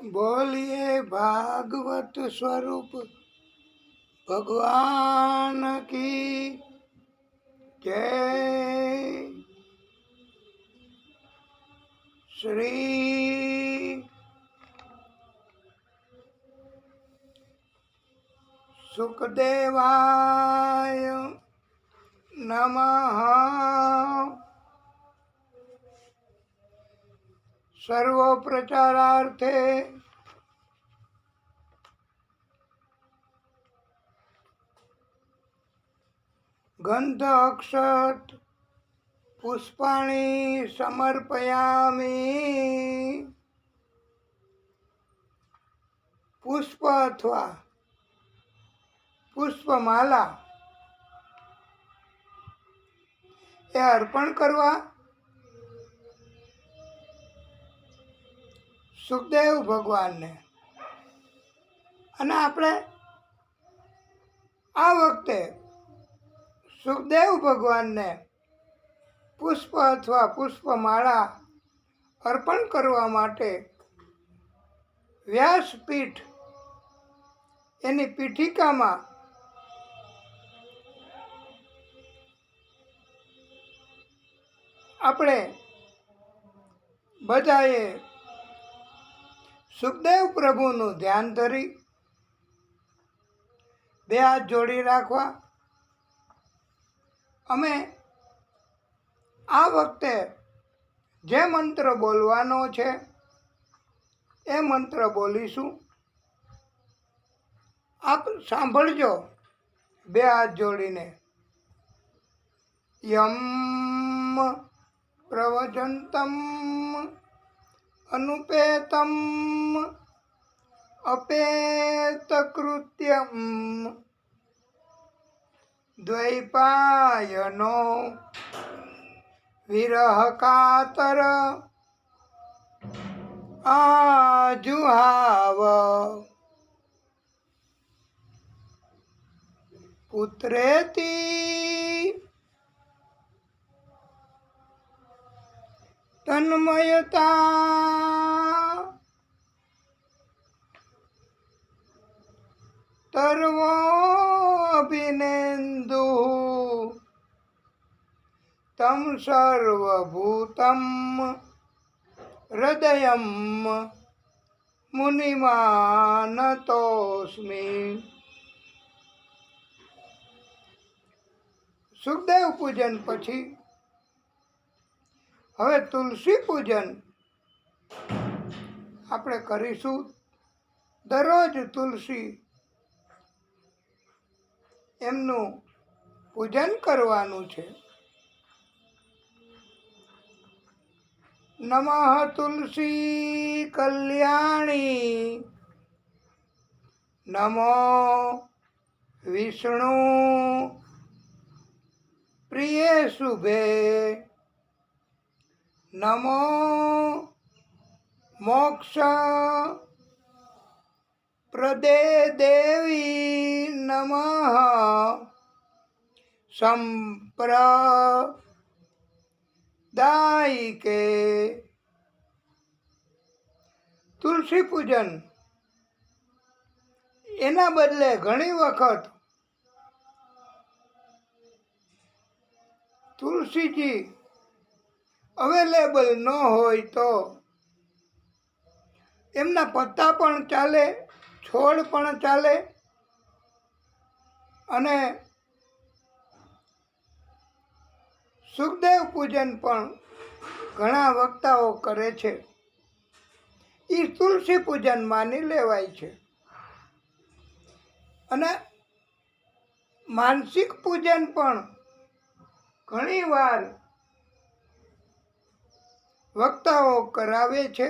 बोलिए भागवत स्वरूप भगवान की जय। श्री सुखदेवाय नमः। सर्व प्रचारार्थे गंध अक्षत पुष्पाणि समर्पयामि। पुष्प अथवा पुष्पमाला એ અર્પણ કરવા સુખદેવ ભગવાનને. અને આપણે આ વખતે સુખદેવ ભગવાનને પુષ્પ અથવા પુષ્પમાળા અર્પણ કરવા માટે વ્યાસપીઠ એની પીઠિકામાં આપણે બધાએ સુખદેવ પ્રભુનું ધ્યાન ધરી બે હાથ જોડી રાખવા. અમે આ વખતે જે મંત્ર બોલવાનો છે એ મંત્ર બોલીશું. આપ સાંભળજો બે હાથ જોડીને. યમ પ્રવચંતમ અનુપેતમ અપેતકૃત્યમ દ્વૈપાયનો વિરહ કાતર આજુહાવ પુત્રેતી તન્મયતા તર્વોऽભિનેન્દુ તમ સર્વભૂતમ હૃદયમ મુનિમાનતોસ્મિ. સુખદેવ પૂજન પછી હવે તુલસી પૂજન આપણે કરીશું. દરરોજ તુલસી એમનું પૂજન કરવાનું છે. નમઃ તુલસી કલ્યાણી નમો વિષ્ણુ પ્રિય શુભે નમો મોક્ષ પ્રદે દેવી નમઃ સંપ્રદાયિકે. તુલસી પૂજન એના બદલે ઘણી વખત તુલસીજી અવેલેબલ ન હોય તો એમના પત્તા પણ ચાલે, છોડ પણ ચાલે. અને સુખદેવ પૂજન પણ ઘણા વક્તાઓ કરે છે. એ તુલસી પૂજન માની લેવાય છે. અને માનસિક પૂજન પણ ઘણી વાર વક્તાઓ કરાવે છે.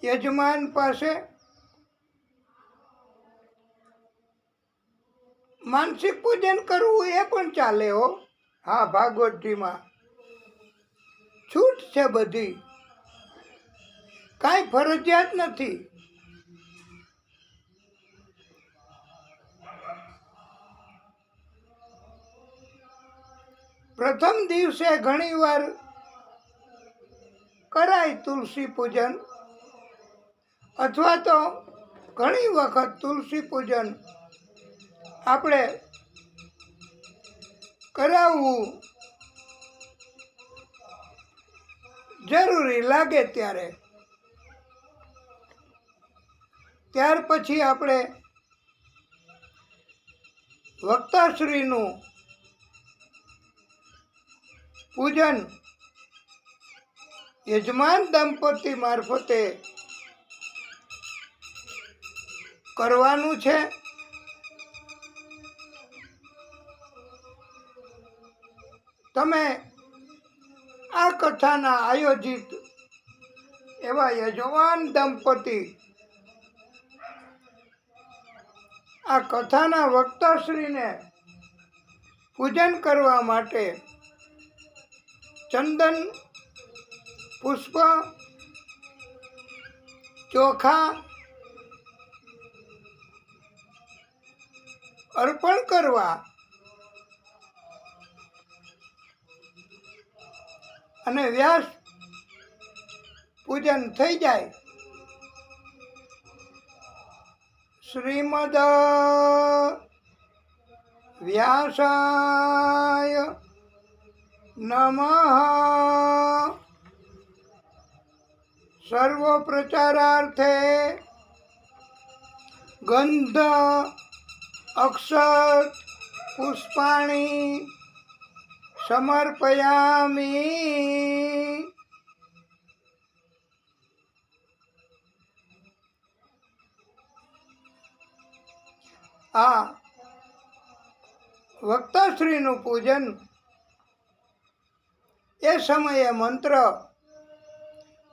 યજમાન પાસે માનસિક પૂજન કરવું એ પણ ચાલે હો. હા, ભાગવતજીમાં છૂટ છે બધી, કાંઈ ફરજિયાત નથી. પ્રથમ દિવસે ઘણીવાર કરાય તુલસી પૂજન, અથવા તો ઘણી વખત તુલસી પૂજન આપણે કરાવવું જરૂરી લાગે ત્યાર પછી આપણે વક્તાશ્રીનું પૂજન યજમાન દંપતી મારફતે કરવાનું છે. તમે આ કથાના આયોજિત એવા યજમાન દંપતી આ કથાના વક્તાશ્રીને પૂજન કરવા માટે ચંદન, પુષ્પ, ચોખા અર્પણ કરવા અને વ્યાસ પૂજન થઈ જાય. શ્રીમદ વ્યાસાય નમઃ. સર્વ પ્રચારાર્થે ગંધ અક્ષત પુષ્પાણી સમર્પયામિ. આ વક્તાશ્રીનું પૂજન એ સમયે મંત્ર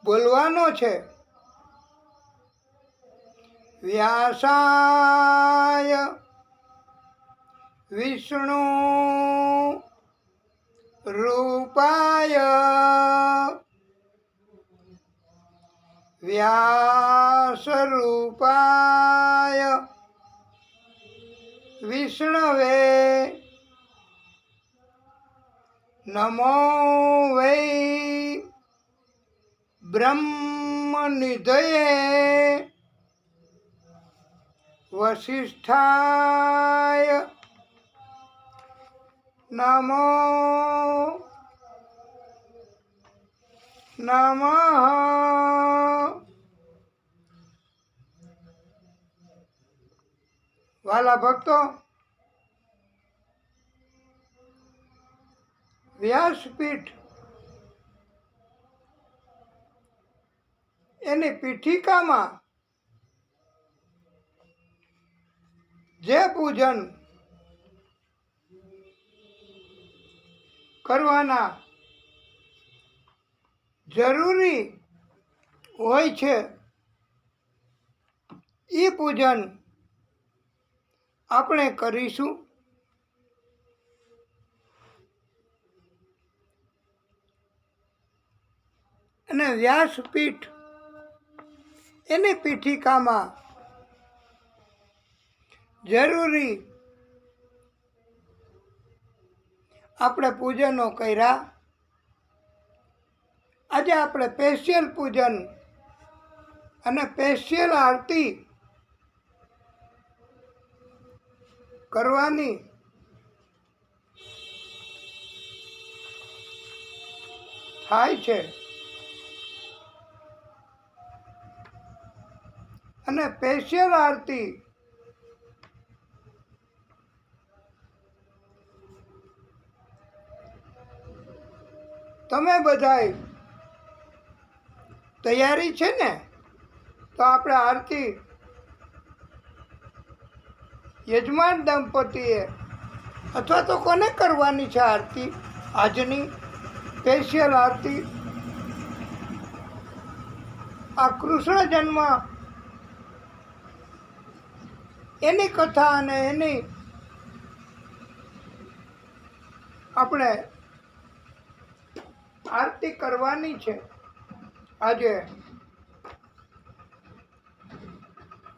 બોલવાનો છે. વ્યાસાય વિષ્ણુ રૂપાય વ્યાસ રૂપાય વિષ્ણવે નમો વૈ બ્રહ્મનિધયે વસિષ્ઠાય નમો નમઃ. વાલા ભક્તો, વ્યાસપીઠ એની પીઠિકામાં જે પૂજન કરવાના જરૂરી હોય છે એ પૂજન આપણે કરીશું. અને વ્યાસપીઠ એની પીઠિકામાં જરૂરી આપણે પૂજનો કર્યા. આજે આપણે સ્પેશિયલ પૂજન અને સ્પેશિયલ આરતી કરવાની થાય છે. અને સ્પેશિયલ આરતી તમે બધાય તૈયારી છે ને? તો આપણે આરતી યજમાન દંપતીએ અથવા તો કોને કરવાની છે આરતી? આજની સ્પેશિયલ આરતી આ કૃષ્ણ જન્મ એની કથા અને એની આપણે આરતી કરવાની છે. આજે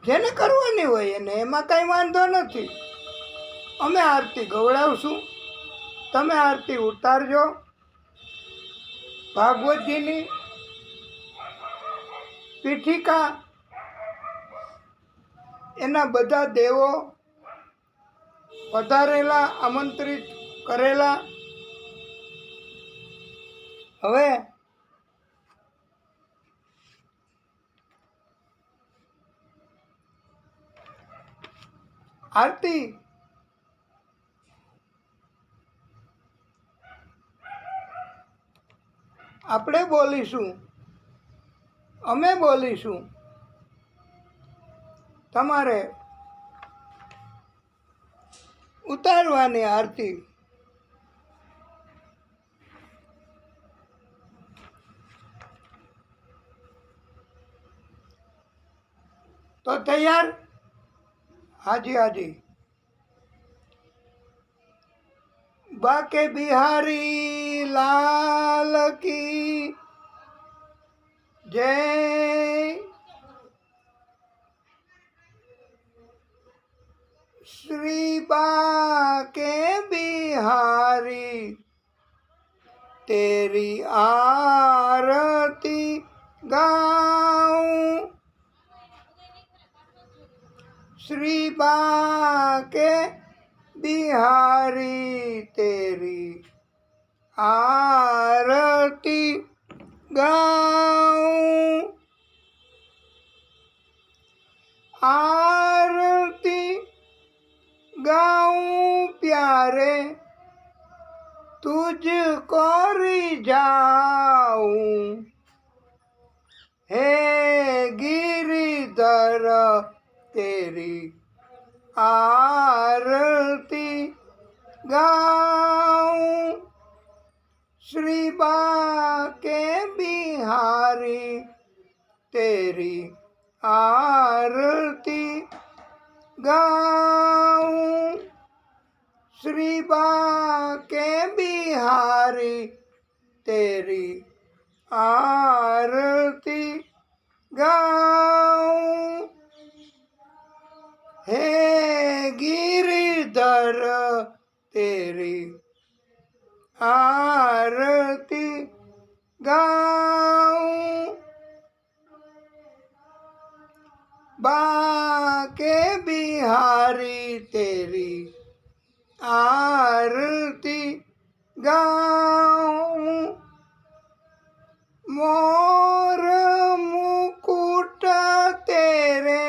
જેને કરવાની હોય એને એમાં કાંઈ વાંધો નથી. અમે આરતી ગવડાવશું, તમે આરતી ઉતારજો ભાગવતજીની પીઠિકા એના બધા દેવો પધારેલા, આમંત્રિત કરેલા. હવે આરતી આપણે બોલીશું, અમે બોલીશું, તમારે ઉતારવાની આરતી. તો તૈયાર? હાજી હાજી. બાકે બિહારી લાલ કી જય. श्री बाके बिहारी तेरी आरती गाऊं. श्री बाके बिहारी तेरी आरती गाऊं. आरती गाऊं प्यारे तुझको रिझाऊं. हे गिरिधर तेरी आरती गाऊं. श्री बाके बिहारी तेरी आरती गाऊं. श्री बाके बिहारी तेरी आरती गाऊं. हे गिरिधर तेरी आरती गाऊं. बाके बिहारी तेरी आरती गाऊं. मोर मुकुट तेरे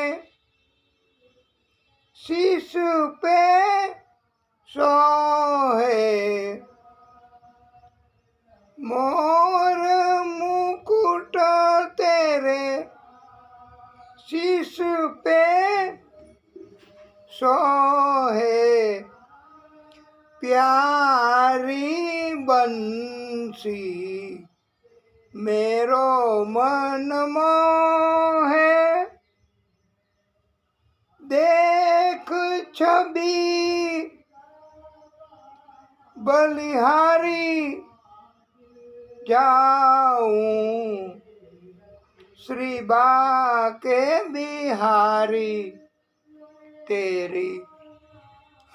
शीश पे सोहे. मोर मुकुट तेरे शीश पे सोहे. प्यारी बंसी मेरो मन मोहे. देख छवि बलिहारी जाऊं. श्री बाके बिहारी तेरी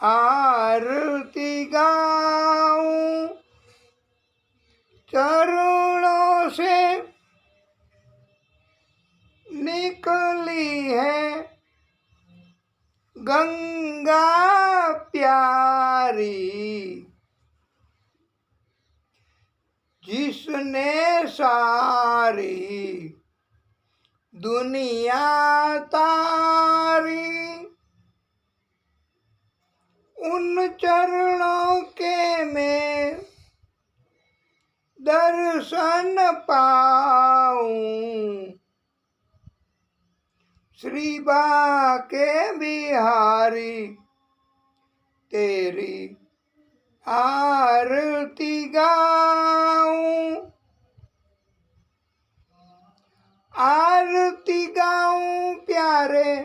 आरती गाऊं. चरणों से निकली है गंगा प्यारी. जिसने सारी दुनिया तारी. उन चरणों के मैं दर्शन पाऊं. श्री बाके बिहारी तेरी आरती गाऊं. आरती गाऊं प्यारे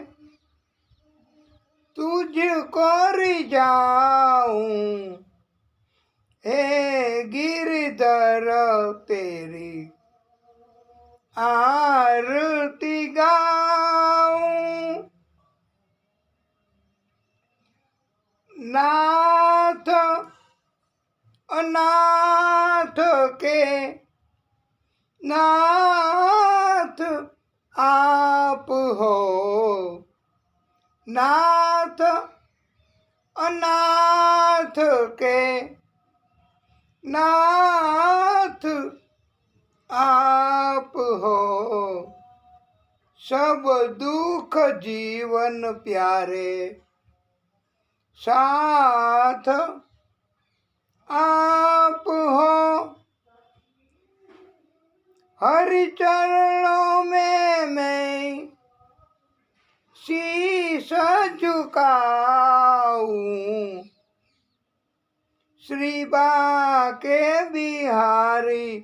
तुझको रिझाऊं. हे गिरिधर तेरी आरती गाऊं. नाथ अनाथ के नाथ आप हो नाथ अनाथ के नाथ आप हो सब दुख जीवन प्यारे साथ आप हो हरि चरणों में मैं शीश झुकाऊं श्री बाके बिहारी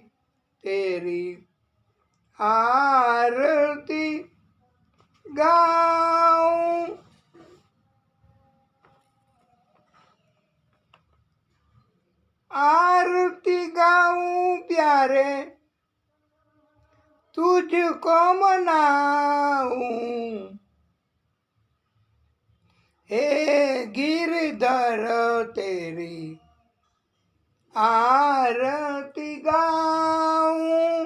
तेरी आरती गाऊं। आरती गाऊं प्यारे तुझको मनाऊं हे गिरधर तेरी आरती गाऊं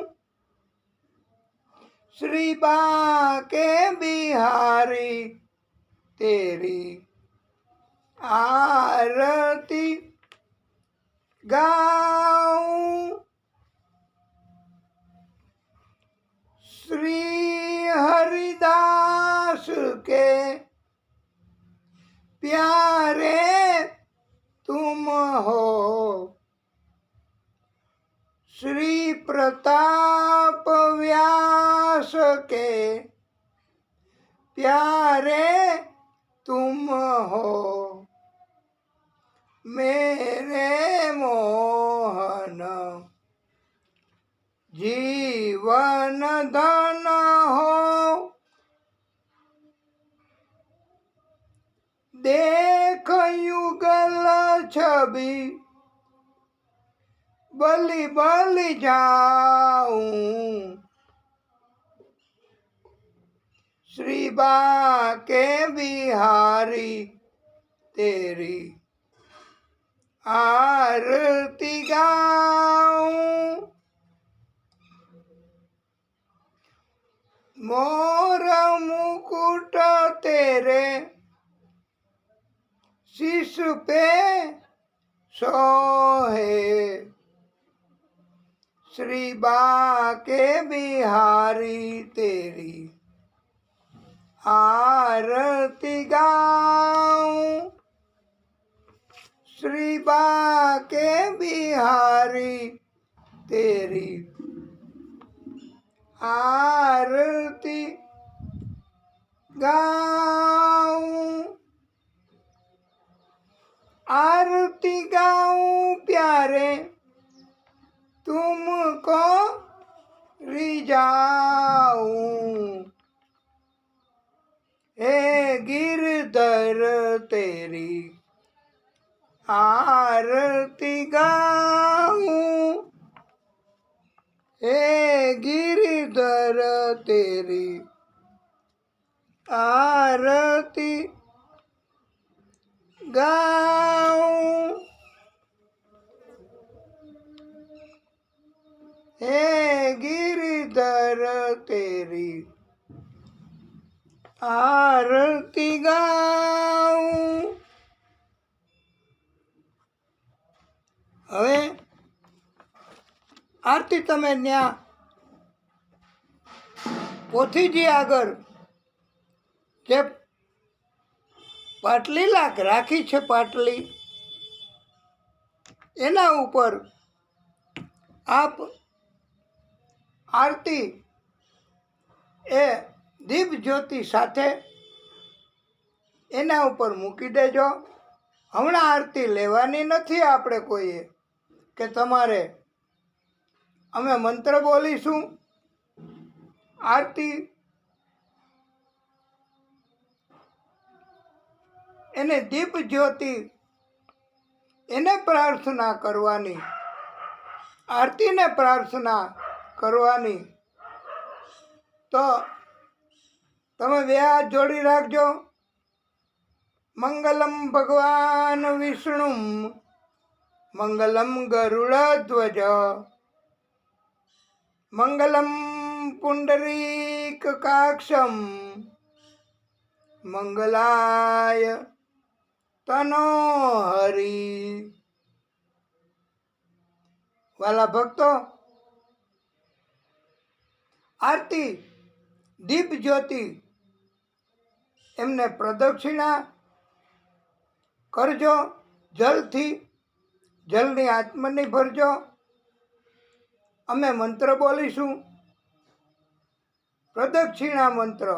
श्री बाके बिहारी तेरी आरती गाऊं। श्री हरिदास के प्यारे तुम हो श्री प्रताप व्यास के प्यारे तुम हो मेरे मोहन जीवन धन हो देख युगल छवि बलि बलि जाऊं श्री बाके बिहारी तेरी आरती गाऊं। मोर मुकुट तेरे शीश पे सोहे श्री बाके बिहारी तेरी आरती गाऊं श्री बाके बिहारी तेरी आरती गाऊं। आरती गाऊं प्यारे तुमको रिझाऊं हे गिरधर तेरी आरती गाऊं हे गिरधर तेरी आरती गाऊं हे गिरधर तेरी आरती गाऊं। હવે આરતી તમે ત્યાં પોથીજી આગળ જે પાટલી રાખી છે પાટલી એના ઉપર આપ આરતી એ દીપ જ્યોતિ સાથે એના ઉપર મૂકી દેજો। હમણાં આરતી લેવાની નથી આપણે કોઈએ કે તમારે અમે મંત્ર બોલીશું આરતી એને દીપ જ્યોતિ એને પ્રાર્થના કરવાની આરતીને પ્રાર્થના કરવાની। તો તમે બે હાથ જોડી રાખજો। મંગલમ ભગવાન વિષ્ણુ મંગલમ ગરુડધ્વજ મંગલમ પુંડરીકાક્ષમ મંગલાય તનોહરી. વાલા ભક્તો, આરતી દીપ જ્યોતિ એમને પ્રદક્ષિણા કરજો. જલથી જલની આત્મની ભરજો. અમે મંત્ર બોલીશું. પ્રદક્ષિણા મંત્ર.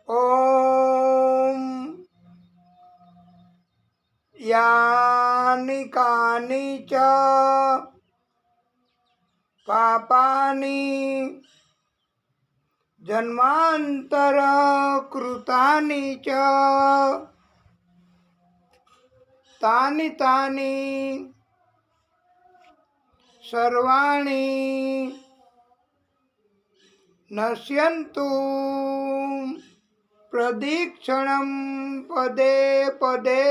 ઓમ યાની કાની ચ પાપાની જન્માંતર કૃતાની ચ તાની તાની સર્વાણી નશ્યંતુ પ્રદિક્ષણમ પદે પદે.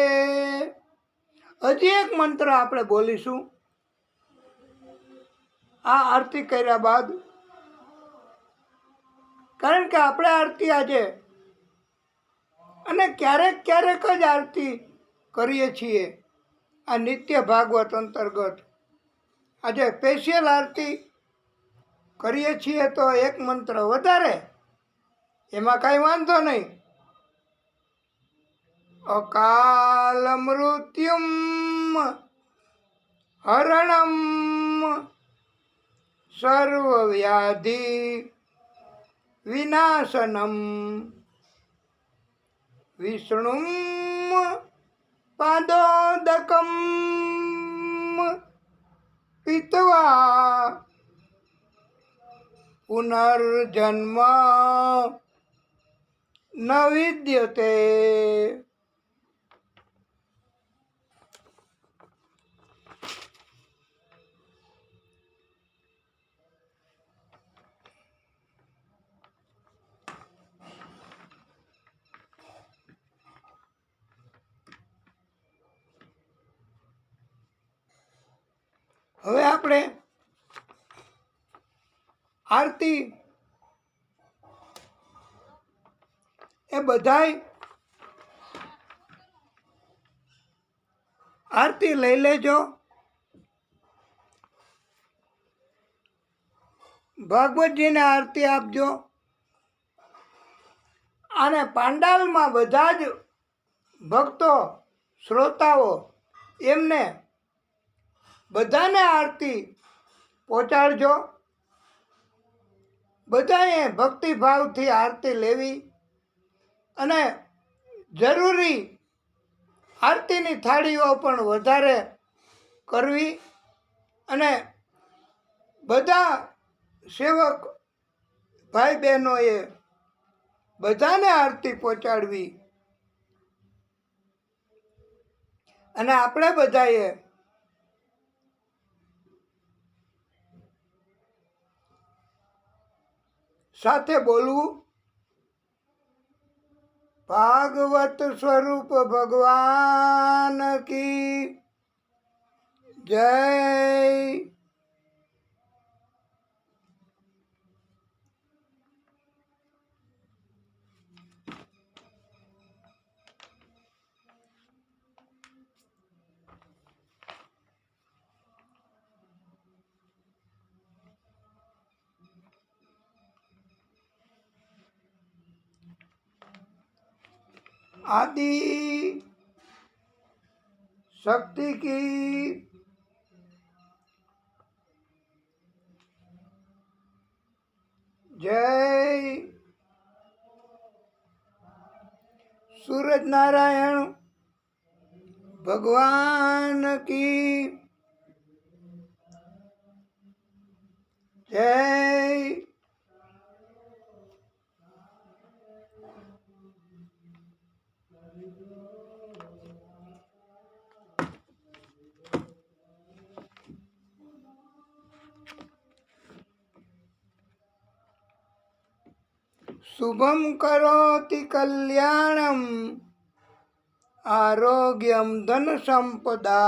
હજી એક મંત્ર આપણે બોલીશું આ આરતી કર્યા બાદ. કારણ કે આપણે આરતી આજે અને ક્યારેક ક્યારેક જ આરતી કરીએ છીએ આ નિત્ય ભાગવત અંતર્ગત. આજે સ્પેશિયલ આરતી કરીએ છીએ તો એક મંત્ર વધારે, એમાં કાંઈ વાંધો નહીં. અકાલ મૃત્યુમ હરણમ સર્વવ્યાધિ વિનાશનમ વિષ્ણુમ પાદોદકમ પીત્વા પુનર્જન્મ ન વિદ્યતે. હવે આપણે આરતી એ બધાય આરતી લઈ લેજો. ભાગવતજીને આરતી આપજો. અને પાંડાલમાં બધા જ ભક્તો શ્રોતાઓ એમને બધાને આરતી પહોંચાડજો. બધાએ ભક્તિભાવથી આરતી લેવી અને જરૂરી આરતીની થાળીઓ પણ વધારે કરવી અને બધા સેવક ભાઈ બહેનોએ બધાને આરતી પહોંચાડવી. અને આપણે બધાએ સાથે બોલવું, ભાગવત સ્વરૂપ ભગવાન કી જય. आदि शक्ति की जय. सूरज नारायण भगवान की जय. शुभम करोति कल्याणम आरोग्यम धन संपदा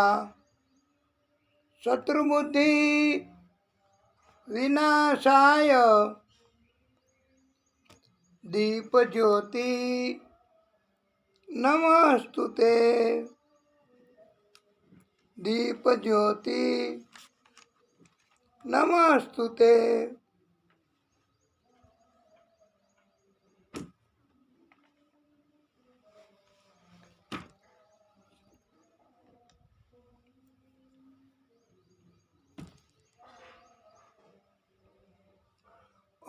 शत्रुबुद्धि વિનાશાય દીપજ્યોતિ નમસ્તુતે દીપજ્યોતિ નમસ્તુતે.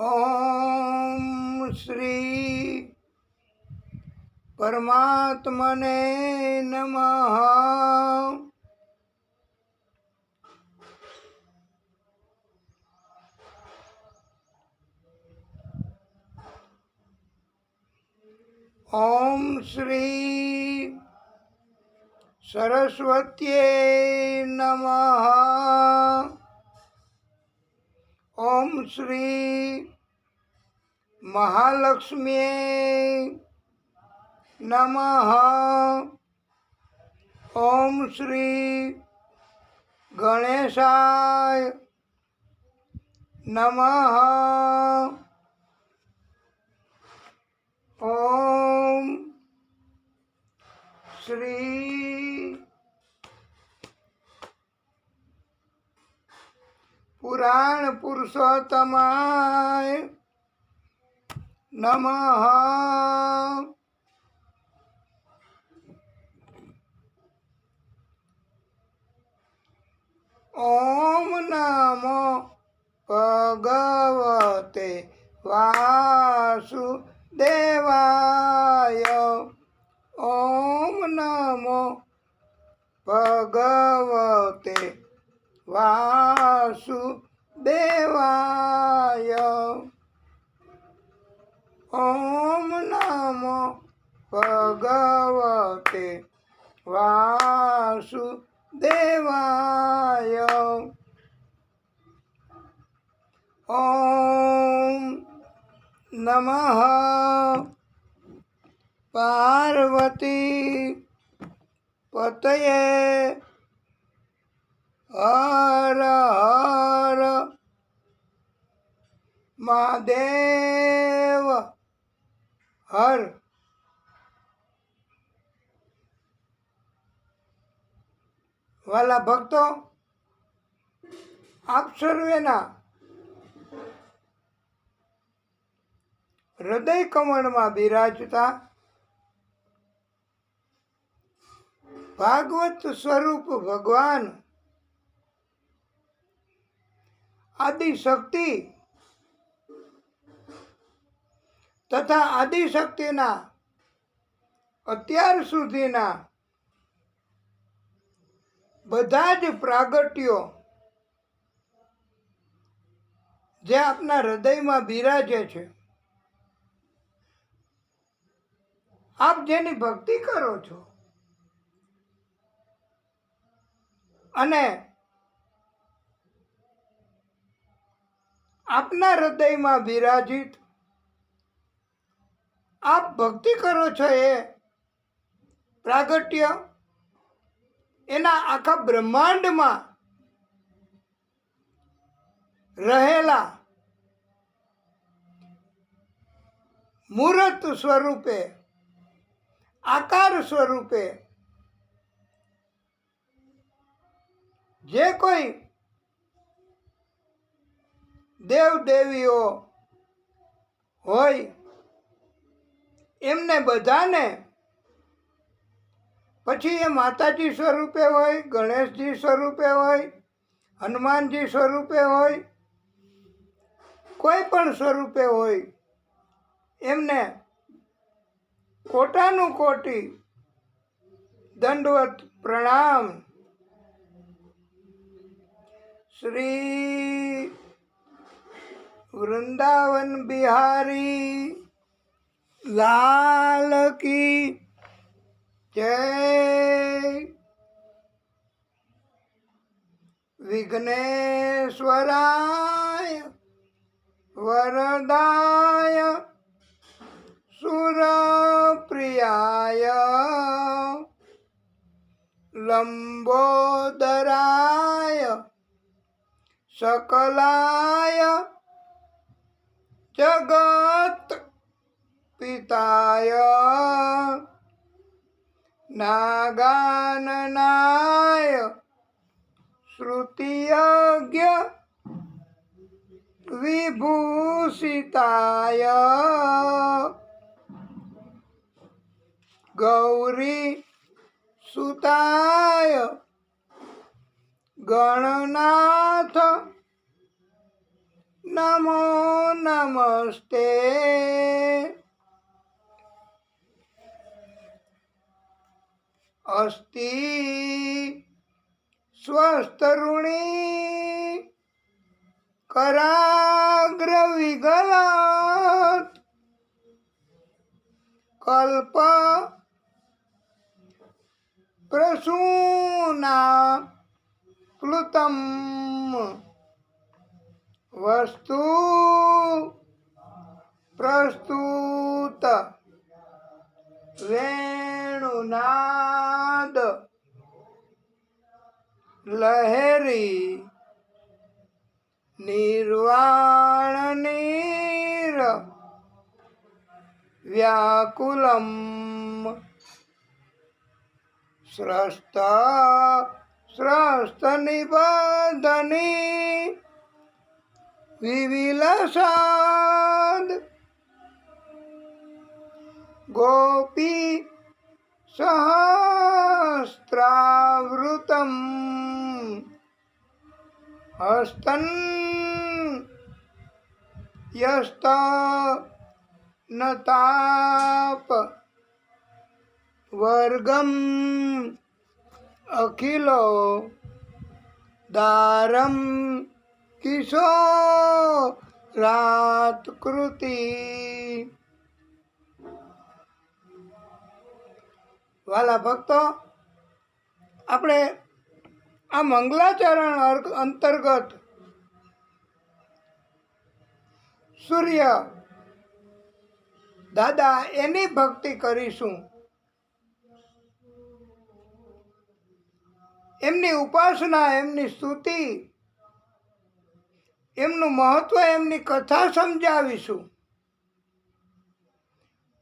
ઓમ શ્રી પરમાત્મને નમઃ. ઓમ શ્રી સરસ્વત્યે નમઃ. ઓમ શ્રી મહાલક્ષ્મ્યે નમઃ. ઓમ શ્રી ગણેશાય નમઃ. ઓમ શ્રી પુરાણ પુરુષોત્તમાય નમઃ. ઓમ નમો ભગવતે વાસુદેવાય. ઓમ નમો ભગવતે વાસુદેવાય. ઓમ નમો ભગવતે વાસુદેવાય. ઓમ નમઃ પાર્વતી પતયે. હર હર મહાદેવ હર. વાલા ભક્તો, આપ સર્વેના હૃદય કમળમાં બિરાજતા ભાગવત સ્વરૂપ ભગવાન આદિશક્તિ તથા આદિશક્તિના અત્યાર સુધીના બધા જ પ્રાગટ્યો જે આપના હૃદયમાં બિરાજે છે, આપ જેની ભક્તિ કરો છો અને આપના હૃદયમાં બિરાજિત આપ ભક્તિ કરો છો એ પ્રાગટ્ય એના આખા બ્રહ્માંડમાં રહેલા મૂર્ત સ્વરૂપે આકાર સ્વરૂપે જે કોઈ દેવ દેવીઓ હોય એમને બધાને, પછી એ માતાજી સ્વરૂપે હોય, ગણેશજી સ્વરૂપે હોય, હનુમાનજી સ્વરૂપે હોય, કોઈ પણ સ્વરૂપે હોય, એમને કોટાનું કોટી દંડવત પ્રણામ. શ્રી વૃંદાવન બિહારી લાલ કી જય. વિઘ્નેશ્વરાય વરદાય સુરપ્રિયાય લંબોદરાય सकलाय जगत पिताय नागाननाय श्रुतियज्ञ विभूषिताय गौरी सुताय गणनाथ नमो नमस्ते। अस्ति स्वस्तरुणी कराग्रविगलात् कल्प प्रसूना प्लुतं वस्तु प्रस्तुत वेणुनाद लहरी निर्वाण नीर व्याकुलम स्रस्त स्रस्त निबंधनी विविलसाद गोपी सहस्रावृतम हस्तन यस्त नताप वर्गम अखिलो दारम किशोरात कृति। વાલા ભક્તો, આપણે આ મંગલાચરણ અંતર્ગત સૂર્ય દાદા એની ભક્તિ કરીશું, એમની ઉપાસના, એમની સ્તુતિ, એમનું મહત્વ, એમની કથા સમજાવીશું.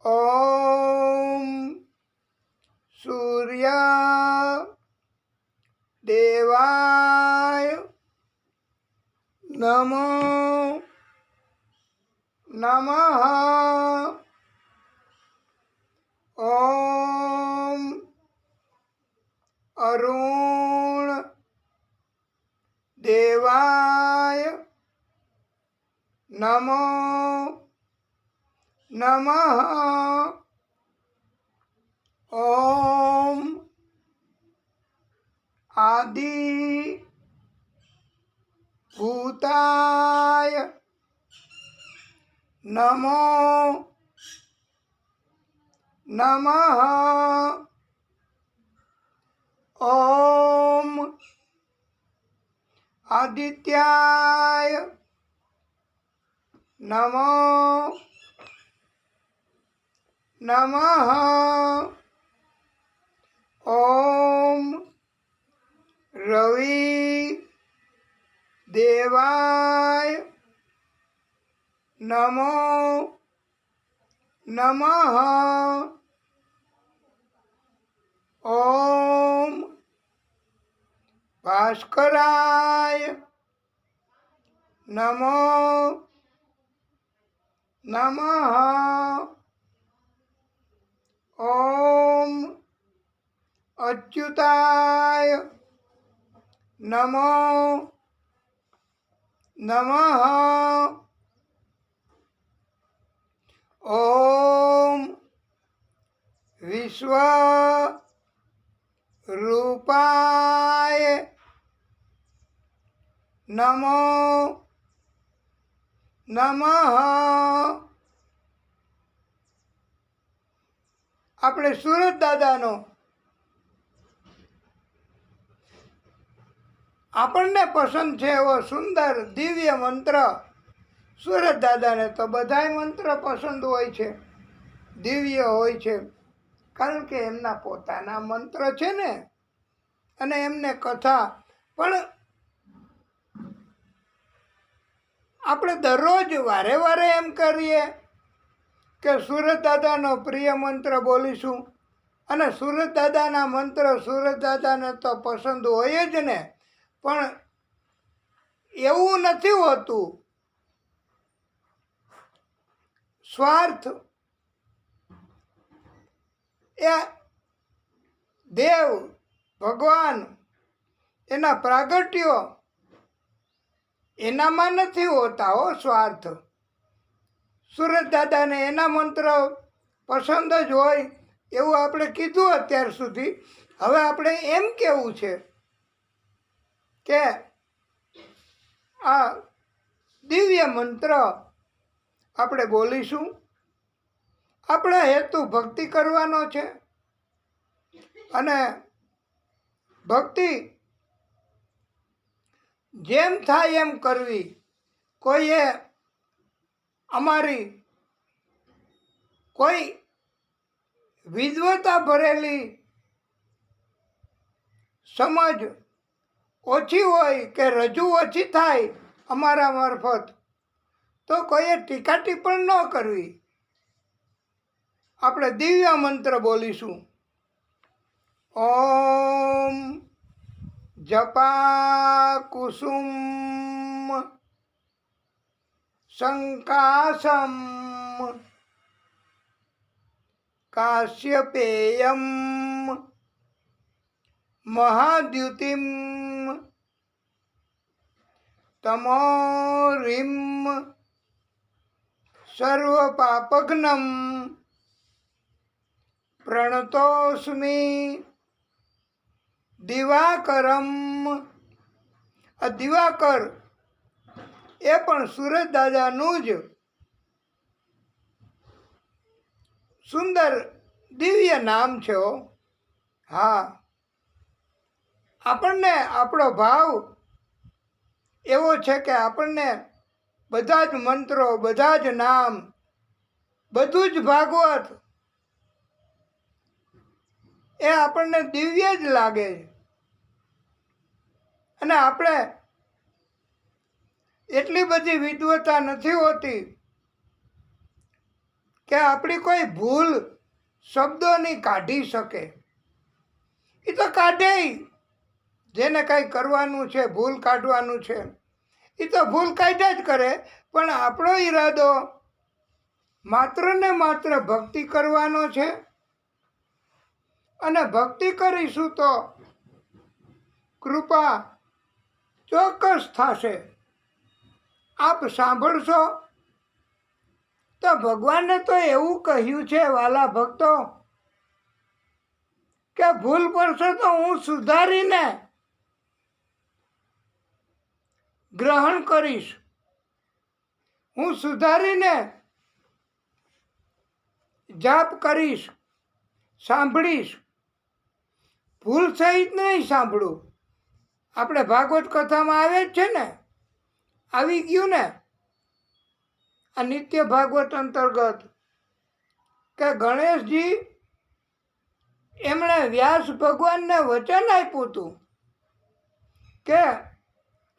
ઓમ સૂર્ય દેવાય નમો નમઃ. ઓમ અરુણ દેવાય નમો નમઃ. ઓમ આદિ ભૂતાય નમો નમઃ. ઓમ આદિત્યાય નમો નમઃ. ઓમ રવિ દેવાય નમો નમઃ. ઓમ ભાસ્કરાય નમો નમઃ. ઓમ અચ્યુતાય નમો નમઃ. ઓમ વિશ્વ રૂપાય નમો નમઃ. આપણે સુરત દાદાનો આપણને પસંદ છે એવો સુંદર દિવ્ય મંત્ર, સુરત દાદાને તો બધાય મંત્ર પસંદ હોય છે, દિવ્ય હોય છે, કારણ કે એમના પોતાના મંત્ર છે ને, અને એમને કથા પણ આપણે દરરોજ વારે વારે એમ કરીએ કે સુરત દાદાનો પ્રિય મંત્ર બોલીશું, અને સુરત દાદાના મંત્ર સુરત દાદાને તો પસંદ હોય જ ને, પણ એવું નથી હોતું. સ્વાર્થ એ દેવ ભગવાન એના પ્રાગટ્યો એનામાં નથી હોતા હો સ્વાર્થ. સુરત દાદાને એના મંત્ર પસંદ જ હોય એવું આપણે કીધું અત્યાર સુધી. હવે આપણે એમ કહેવું છે કે આ દિવ્ય મંત્ર આપણે બોલીશું. આપણો હેતુ ભક્તિ કરવાનો છે, અને ભક્તિ જેમ થાય એમ કરવી. કોઈએ અમારી કોઈ વિદ્વતા ભરેલી સમજ ઓછી હોય કે રજૂ ઓછી થાય અમારા મારફત, તો કોઈએ ટીકા ટિપ્પણ ન કરવી. આપણે દિવ્ય મંત્ર બોલીશું. ઓમ જપા કુસુમ શંકાસમ કાશ્યપેયમ મહાદ્યુતિમ તમોરિમ સર્વપાપઘ્નમ પ્રણતોસ્મિ દિવાકરમ. આ દિવાકર એ પણ સુરત દાદાનું જ સુંદર દિવ્ય નામ છે. હા, આપણને આપણો ભાવ એવો છે કે આપણને બધા જ મંત્રો, બધા જ નામ, બધું જ ભાગવત એ આપણને દિવ્ય જ લાગે. અને આપણે એટલી બધી વિદ્વતા નથી હોતી કે આપણી કોઈ ભૂલ શબ્દોની કાઢી શકે. એ તો કાઢે, જેને કંઈ કરવાનું છે, ભૂલ કાઢવાનું છે, એ તો ભૂલ કાઢ્યા જ કરે. પણ આપણો ઈરાદો માત્ર ને માત્ર ભક્તિ કરવાનો છે, અને ભક્તિ કરીશું તો કૃપા ચોક્કસ થશે. આપ સાંભળશો તો ભગવાને તો એવું કહ્યું છે વાલા ભક્તો કે ભૂલ પડશે તો હું સુધારીને ગ્રહણ કરીશ, હું સુધારીને જાપ કરીશ, સાંભળીશ. ભૂલ સહિત નહીં સાંભળું. આપણે ભાગવત કથામાં આવે જ છે ને, આવી ગયું ને આ નિત્ય ભાગવત અંતર્ગત કે ગણેશજી એમણે વ્યાસ ભગવાનને વચન આપ્યું હતું કે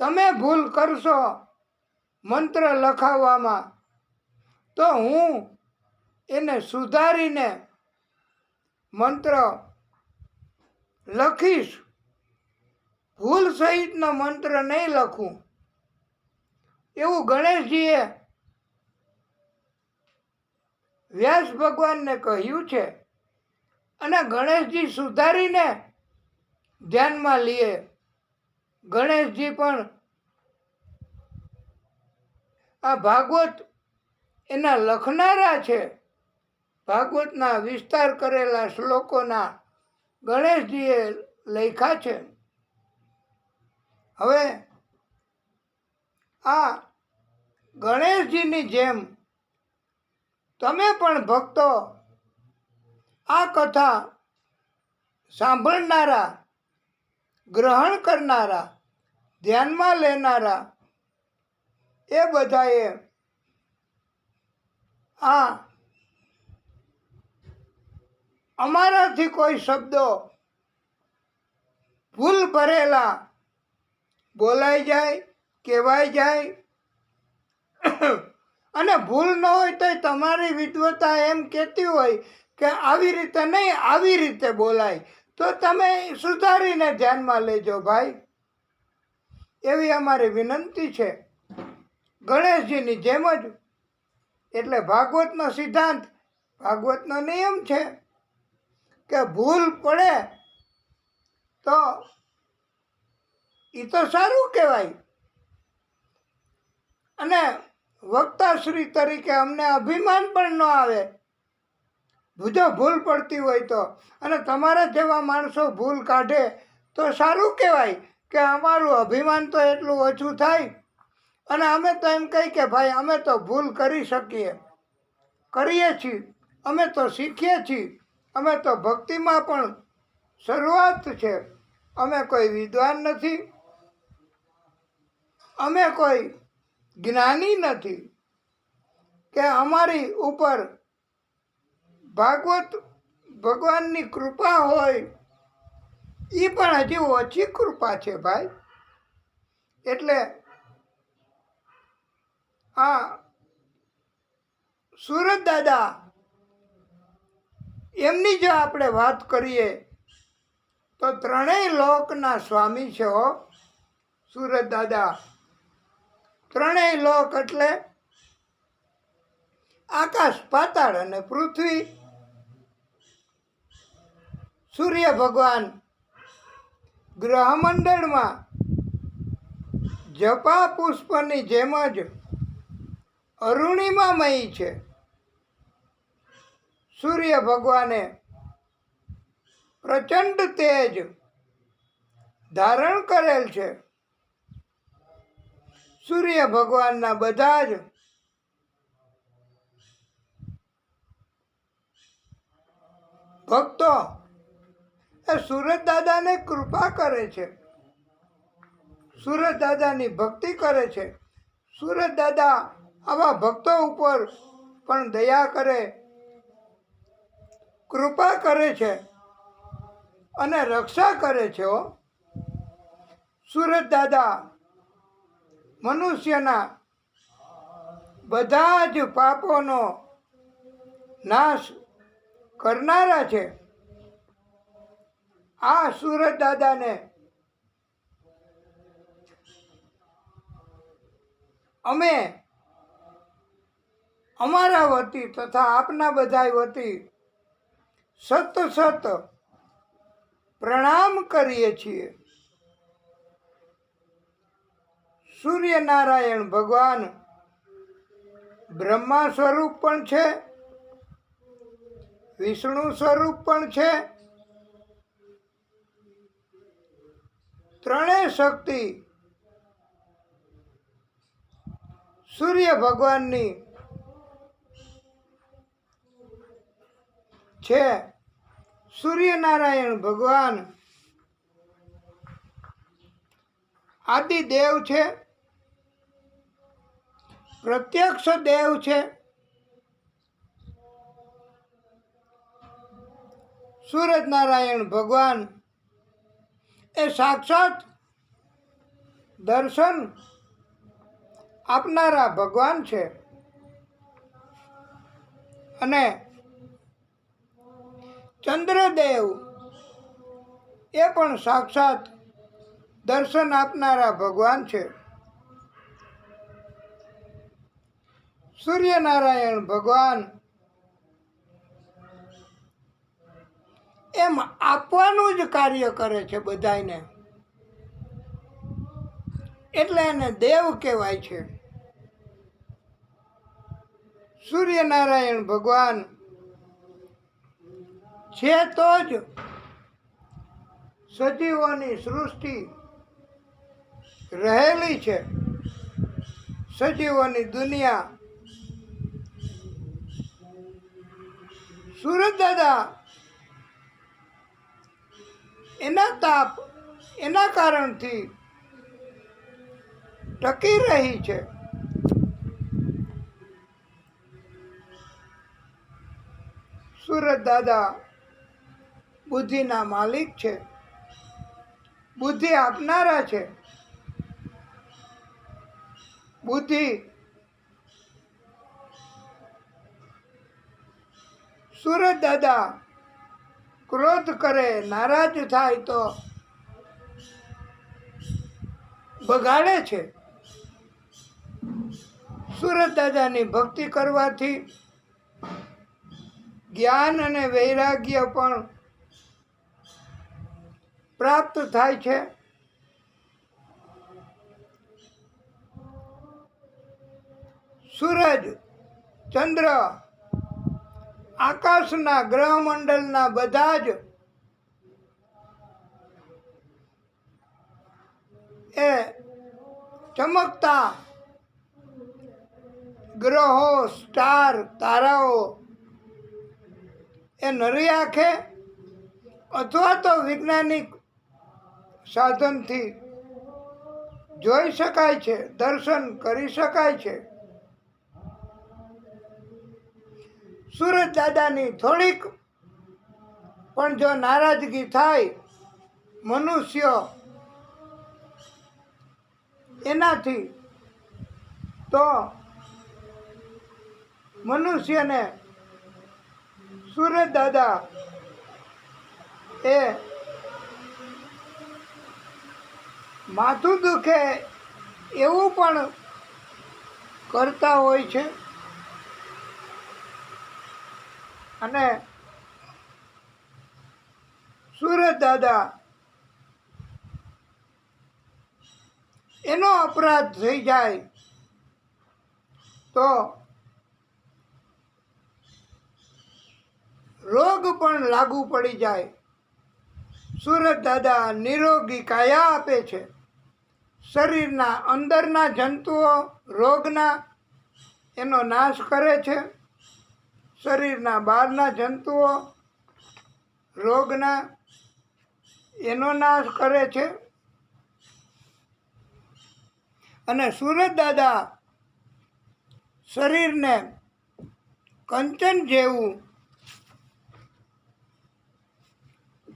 તમે ભૂલ કરશો મંત્ર લખાવવામાં તો હું એને સુધારીને મંત્ર લખીશ, ભૂલ સહિતનો મંત્ર નહીં લખું. એવું ગણેશજીએ વ્યાસ ભગવાનને કહ્યું છે. અને ગણેશજી સુધારીને ધ્યાનમાં લીએ. ગણેશજી પણ આ ભાગવત એના લખનારા છે. ભાગવતના વિસ્તાર કરેલા શ્લોકોના ગણેશજીએ લખ્યા છે. હવે આ ગણેશજીની જેમ તમે પણ ભક્તો આ કથા સાંભળનારા, ગ્રહણ કરનારા, ધ્યાનમાં લેનારા એ બધાએ આ અમારાથી કોઈ શબ્દો ભૂલ ભરેલા બોલાઈ જાય, કહેવાય જાય અને ભૂલ ન હોય તો તમારી વિદ્વતા એમ કહેતી હોય કે આવી રીતે નહીં, આવી રીતે બોલાય, તો તમે સુધારીને ધ્યાનમાં લેજો ભાઈ. એવી અમારી વિનંતી છે, ગણેશજીની જેમ જ. એટલે ભાગવતનો સિદ્ધાંત, ભાગવતનો નિયમ છે કે ભૂલ પડે તો એ તો સારું કહેવાય. અને વક્તાશ્રી તરીકે અમને અભિમાન પણ ન આવે જો ભૂલ પડતી હોય તો. અને તમારા જેવા માણસો ભૂલ કાઢે તો સારું કહેવાય કે અમારું અભિમાન તો એટલું ઓછું થાય. અને અમે તો એમ કહી કે ભાઈ અમે તો ભૂલ કરી શકીએ, કરીએ છીએ, અમે તો શીખીએ છીએ, અમે તો ભક્તિમાં પણ શરૂઆત છે, અમે કોઈ વિદ્વાન નથી, અમે કોઈ જ્ઞાની નથી કે અમારી ઉપર ભાગવત ભગવાનની કૃપા હોય. એ પણ હજી ઓછી કૃપા છે ભાઈ. એટલે આ સુરત દાદા એમની જો આપણે વાત કરીએ તો ત્રણેય લોકના સ્વામી છે હો સુરત દાદા. ત્રણેય લોક એટલે આકાશ, પાતાળ અને પૃથ્વી. સૂર્ય ભગવાન ગ્રહમંડળમાં જપા પુષ્પની જેમ જ અરુણિમામયી છે. સૂર્ય ભગવાને પ્રચંડ તેજ ધારણ કરેલ છે. સૂર્ય ભગવાનના બધા જ ભક્તો એ સુરત દાદાને કૃપા કરે છે, સુરત દાદાની ભક્તિ કરે છે. સુરત દાદા આવા ભક્તો ઉપર પણ દયા કરે, કૃપા કરે છે અને રક્ષા કરે છે હો. સુરત દાદા મનુષ્યના બધા જ પાપોનો નાશ કરનારા છે. આ સુરત દાદાને અમે અમારા વતી તથા આપના બધા વતી સત પ્રણામ કરીએ છીએ. સૂર્યનારાયણ ભગવાન બ્રહ્મા સ્વરૂપ પણ છે, વિષ્ણુ સ્વરૂપ પણ છે. ત્રણેય શક્તિ સૂર્ય ભગવાનની છે. સૂર્યનારાયણ ભગવાન આદિદેવ છે, પ્રત્યક્ષ દેવ છે. સૂરજનારાયણ ભગવાન એ સાક્ષાત દર્શન આપનારા ભગવાન છે. અને ચંદ્રદેવ એ પણ સાક્ષાત દર્શન આપનારા ભગવાન છે. સૂર્યનારાયણ ભગવાન એમ આપવાનું જ કાર્ય કરે છે બધાને, એટલે એને દેવ કહેવાય છે. સૂર્યનારાયણ ભગવાન છે તો જ સજીવોની સૃષ્ટિ રહેલી છે, સજીવોની દુનિયા. સુરત દાદા એના તાપ, એના કારણથી ટકી રહી છે. સુરત દાદા બુદ્ધિના માલિક છે, બુદ્ધિ આપનારા છે. બુદ્ધિ સુરત દાદા ક્રોધ કરે, નારાજ થાય તો બગાડે છે. સુરત દાદાની ભક્તિ કરવાથી જ્ઞાન અને વૈરાગ્ય પણ પ્રાપ્ત થાય છે. સૂરજ, ચંદ્ર, આકાશના ગ્રહમંડળના બધા જ એ ચમકતા ગ્રહો, સ્ટાર, તારાઓ એ નરી આંખે અથવા તો વૈજ્ઞાનિક સાધનથી જોઈ શકાય છે, દર્શન કરી શકાય છે. સુરત દાદાની થોડીક પણ જો નારાજગી થાય મનુષ્ય એનાથી, તો મનુષ્યને સુરત દાદા એ માથું દુખે એવું પણ કરતા હોય છે. અને સુરત દાદા એનો અપરાધ થઈ જાય તો રોગ પણ લાગુ પડી જાય. સુરત દાદા નિરોગી કાયા આપે છે. શરીરના અંદરના જંતુઓ રોગના એનો નાશ કરે છે. શરીરના બહારના જંતુઓ રોગના એનો નાશ કરે છે. અને સુરત દાદા શરીરને કંચન જેવું,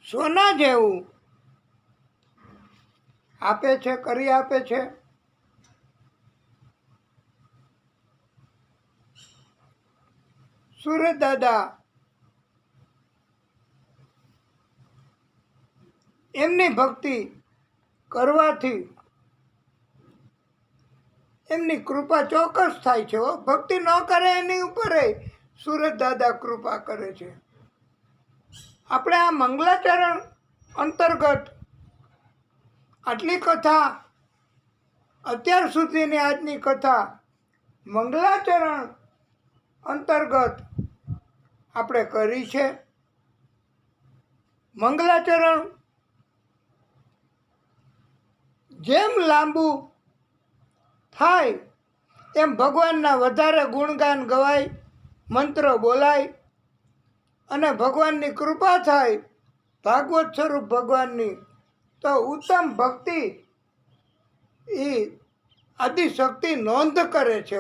સોના જેવું આપે છે, કરી આપે છે. સુરત દાદા એમની ભક્તિ કરવાથી એમની કૃપા ચોક્કસ થાય છે. ભક્તિ ન કરે એની ઉપર સુરત દાદા કૃપા કરે છે. આપણે આ મંગલાચરણ અંતર્ગત આટલી કથા, અત્યાર સુધીની આજની કથા મંગલાચરણ અંતર્ગત આપણે કરી છે. મંગલાચરણ જેમ લાંબુ થાય એમ ભગવાનના વધારે ગુણગાન ગવાય, મંત્ર બોલાય અને ભગવાનની કૃપા થાય, ભાગવત સ્વરૂપ ભગવાનની, તો ઉત્તમ ભક્તિ એ આદિશક્તિ નોંધ કરે છે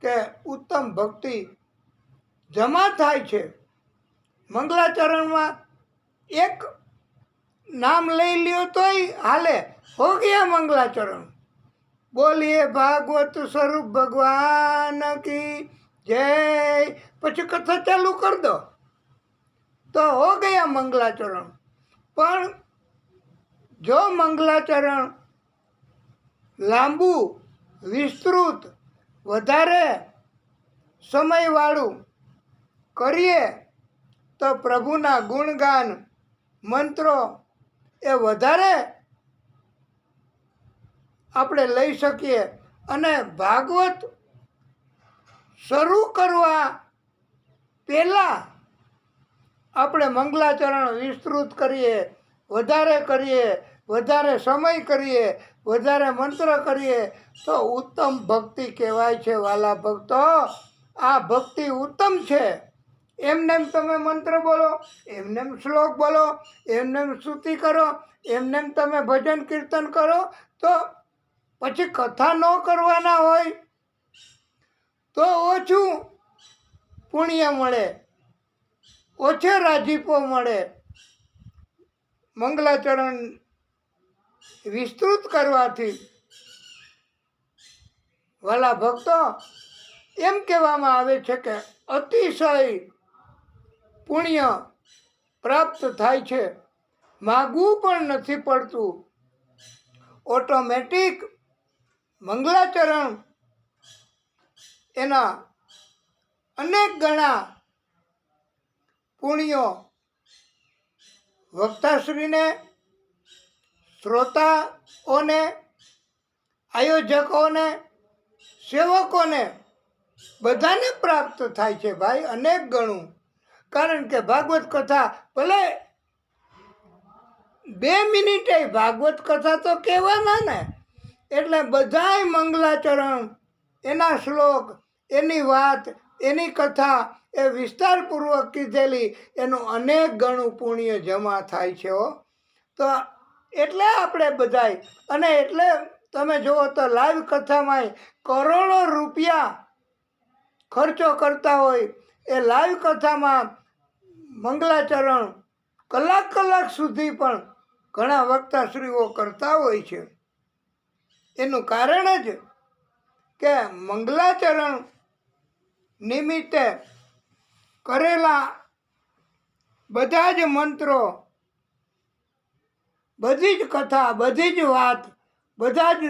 કે ઉત્તમ ભક્તિ જમા થાય છે. મંગલાચરણમાં એક નામ લઈ લ્યો તોય હાલે, હો ગયા મંગલાચરણ. બોલીએ ભાગવત સ્વરૂપ ભગવાન કી જય, પછી કથા ચાલુ કરી દો તો હો ગયા મંગલાચરણ. પણ જો મંગલાચરણ લાંબુ, વિસ્તૃત, વધારે સમયવાળું કરીએ તો પ્રભુના ગુણગાન, મંત્રો એ વધારે આપણે લઈ શકીએ. અને ભાગવત શરૂ કરવા પહેલાં આપણે મંગલાચરણ વિસ્તૃત કરીએ, વધારે કરીએ, વધારે સમય કરીએ, વધારે મંત્ર કરીએ તો ઉત્તમ ભક્તિ કહેવાય છે. વાલા ભક્તો, આ ભક્તિ ઉત્તમ છે. એમનેમ તમે મંત્ર બોલો, એમનેમ શ્લોક બોલો, એમનેમ સ્તુતિ કરો, એમનેમ તમે ભજન કીર્તન કરો, તો પછી કથા ન કરવાના હોય તો ઓછું પુણ્ય મળે, ઓછો રાજીપો મળે. મંગલાચરણ વિસ્તૃત કરવાથી વાલા ભક્તો એમ કહેવામાં આવે છે કે અતિશય પુણ્ય પ્રાપ્ત થાય છે. માગવું પણ નથી પડતું. ઓટોમેટિક મંગલાચરણ એના અનેક ગણા પુણ્યો વક્તાશ્રીને, શ્રોતાઓને, આયોજકોને, સેવકોને બધાને પ્રાપ્ત થાય છે ભાઈ, અનેક ગણું. કારણ કે ભાગવત કથા ભલે 2 મિનિટે ભાગવત કથા તો કહેવાના ને, એટલે બધાય મંગલાચરણ, એના શ્લોક, એની વાત, એની કથા એ વિસ્તારપૂર્વક કીધેલી, એનું અનેક ગણું પુણ્ય જમા થાય છે. તો એટલે આપણે બધાય, અને એટલે તમે જુઓ તો લાઈવ કથામાંય કરોડો રૂપિયા ખર્ચો કરતા હોય, એ લાઈવ કથામાં મંગલાચરણ કલાક સુધી પણ ઘણા વક્તાશ્રીઓ કરતા હોય છે. એનું કારણ જ કે મંગલાચરણ નિમિત્તે કરેલા બધા જ મંત્રો, બધી જ કથા, બધી જ વાત, બધા જ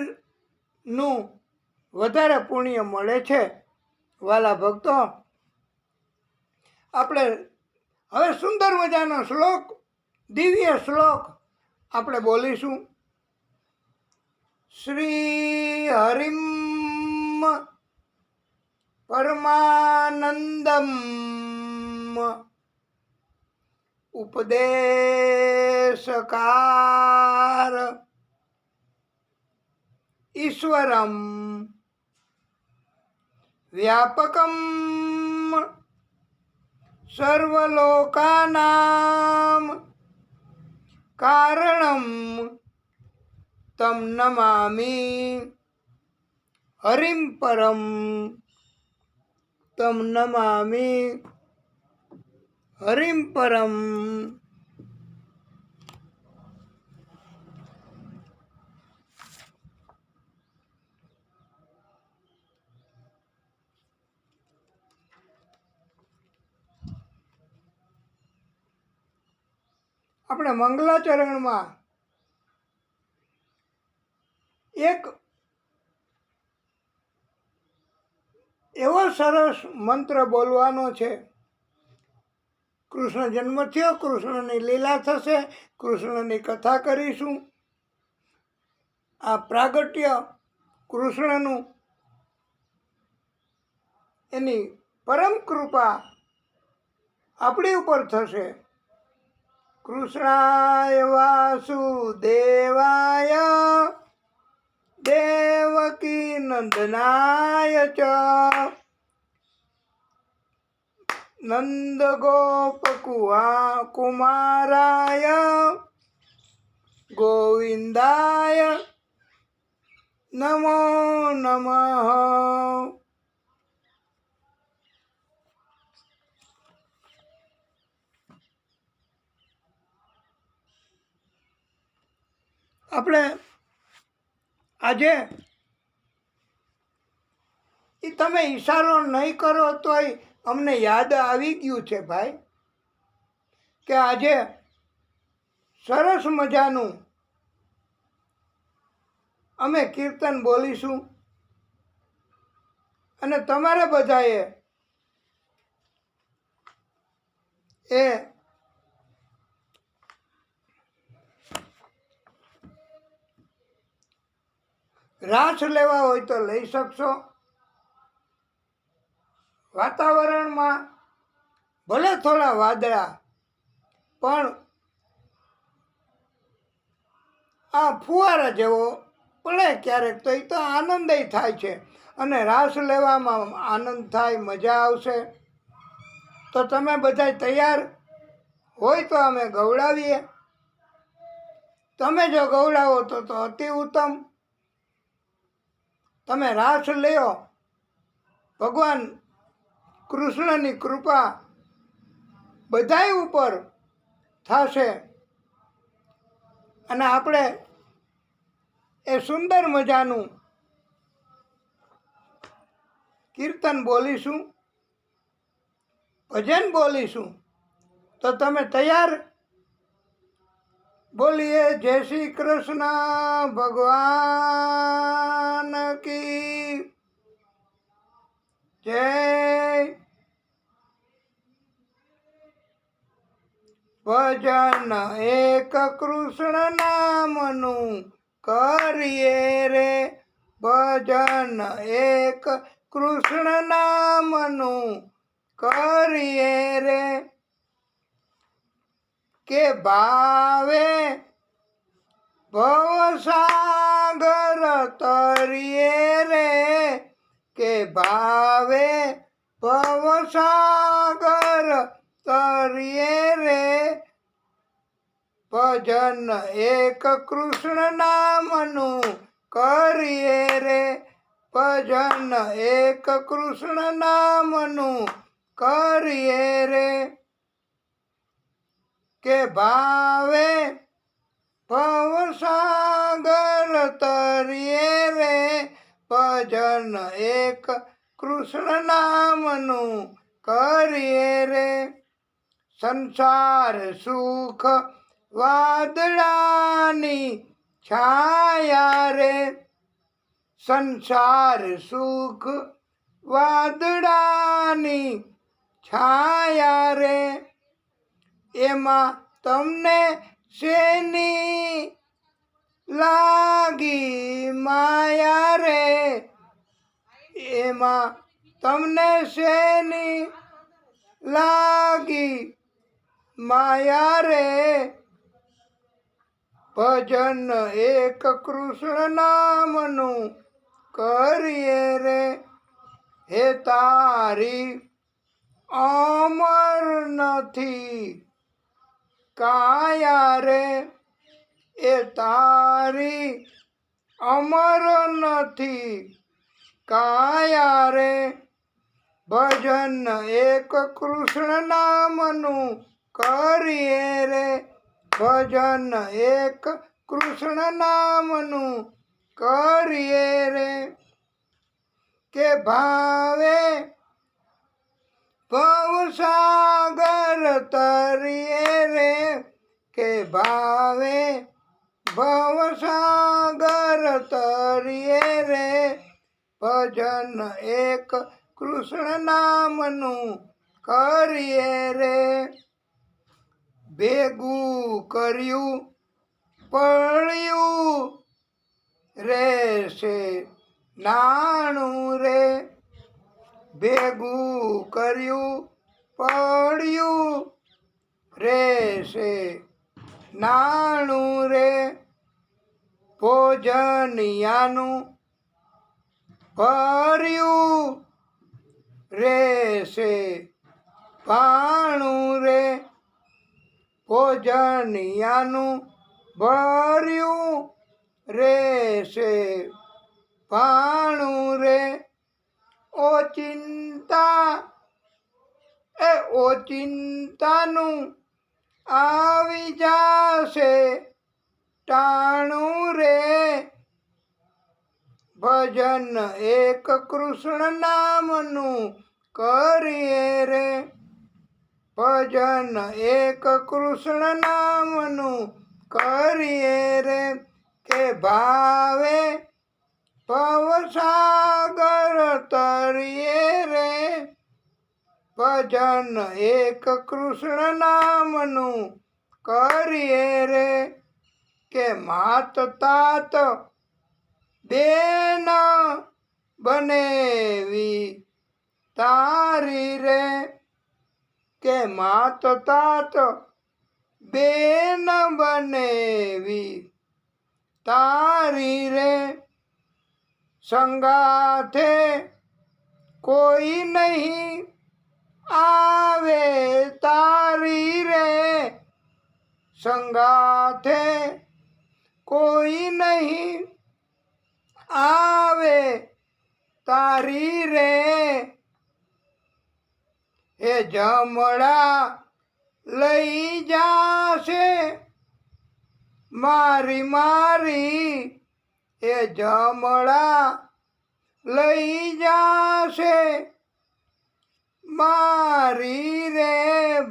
નું વધારે પુણ્ય મળે છે. વાલા ભક્તો, આપણે હવે સુંદર મજાનો શ્લોક, દિવ્ય શ્લોક આપણે બોલીશું. શ્રી હરિમ પરમાનંદમ ઉપદેશકાર ઈશ્વરમ વ્યાપકમ સર્વલોકાનામ કારણમ તમ નમામિ હરિમ પરમ તમ નમામિ હરિમ પરમ. આપણે મંગલાચરણમાં એક એવો સરસ મંત્ર બોલવાનો છે. કૃષ્ણ જન્મ થયો, કૃષ્ણની લીલા થશે, કૃષ્ણની કથા કરીશું. આ પ્રાગટ્ય કૃષ્ણનું, એની પરમ કૃપા આપણી ઉપર થશે. કૃષ્ણાય વાસુદેવાય દેવકી નંદનાય ચ નંદ ગોપ કુમારાય ગોવિંદાય નમો નમઃ. આપણે આજે એ તમે ઈશારો નહીં કરો તોય અમને યાદ આવી ગયું છે ભાઈ, કે આજે સરસ મજાનું અમે કીર્તન બોલીશું. અને તમારે બધાએ એ રાસ લેવા હોય તો લઈ શકશો. વાતાવરણમાં ભલે થોડા વાદળા, પણ આ ફુવારા જેવો પડે ક્યારેક, તો એ તો આનંદય થાય છે. અને રાસ લેવામાં આનંદ થાય, મજા આવશે. તો તમે બધા તૈયાર હોય તો અમે ગવડાવીએ. તમે જો ગવડાવો તો અતિ ઉત્તમ. તમે રાસ લ્યો, ભગવાન કૃષ્ણની કૃપા બધાય ઉપર થશે. અને આપણે એ સુંદર મજાનું કીર્તન બોલીશું, ભજન બોલીશું. તો તમે તૈયાર? બોલીએ જય શ્રી કૃષ્ણ ભગવાન કી જય. ભજન એક કૃષ્ણ નામનું કરીએ રે, ભજન એક કૃષ્ણ નામનું કરીએ રે, કે ભાવે ભવસાગર તરીએ રે, કે ભાવે ભવસાગર તરીએ રે, ભજન એક કૃષ્ણ નામનું કરીએ રે, ભજન એક કૃષ્ણ નામનું કરીએ રે, કે ભાવે ભવસાગર તરીએ રે, ભજન એક કૃષ્ણ નામનું કરીએ રે, સંસાર સુખ વાદળાની છાયા રે, સંસાર સુખ વાદળાની છાયા રે, એમાં તમને શેની લાગી માયા રે, એમાં તમને શેની લાગી માયા રે, ભજન એક કૃષ્ણ નામનું કરીએ રે, હે તારી અમર નથી કાયા રે, એ તારી અમર નથી કાયા રે, ભજન એક કૃષ્ણ નામનું કરીએ રે, ભજન એક કૃષ્ણ નામનું કરીએ રે, કે ભાવે ભવસાગર તરીએ રે, કે ભાવે ભવસાગર તરીએ રે, ભજન એક કૃષ્ણ નામનું કરીએ રે, ભેગું કર્યું પડ્યું રહેશે નાણું રે, ભેગું કર્યું પડ્યું રહેશે નાણું રે, ભોજનિયાનું ભર્યું રહેશે ભાણું રે, ભોજનિયાનું ભર્યું રહેશે ભાણું રે, ઓચિંતાનું આવી જાશે ટાણું રે, ભજન એક કૃષ્ણ નામનું કરીએ રે, ભજન એક કૃષ્ણ નામનું કરીએ રે, કે ભાવે ભવસાગર તરીએ રે, ભજન એક કૃષ્ણ નામનું કરીએ રે, કે માત તાત બેન બનેવી તારી રે, કે માત તાત બેન બનેવી તારી રે, સંગાથે કોઈ નહીં આવે તારી રે, સંગાથે કોઈ નહીં આવે તારી રે, એ જમણા લઈ જાશે મારી મારી, એ જમણા લઈ જાશે મારી રે,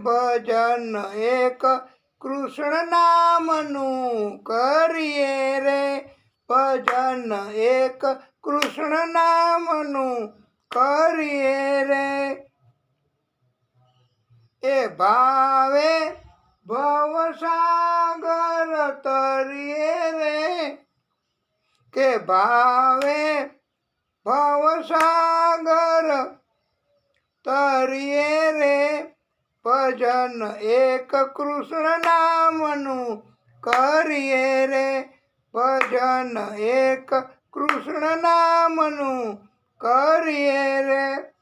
ભજન ભજન એક કૃષ્ણ નામનું કરીએ રે, ભજન એક કૃષ્ણ નામનું કરીએ રે. એ ભાવે ભવસાગર તરીએ રે, કે ભાવે ભવસાગર તરીએ રે, ભજન એક કૃષ્ણ નામનું કરીએ રે, ભજન એક કૃષ્ણ નામનું કરીએ રે.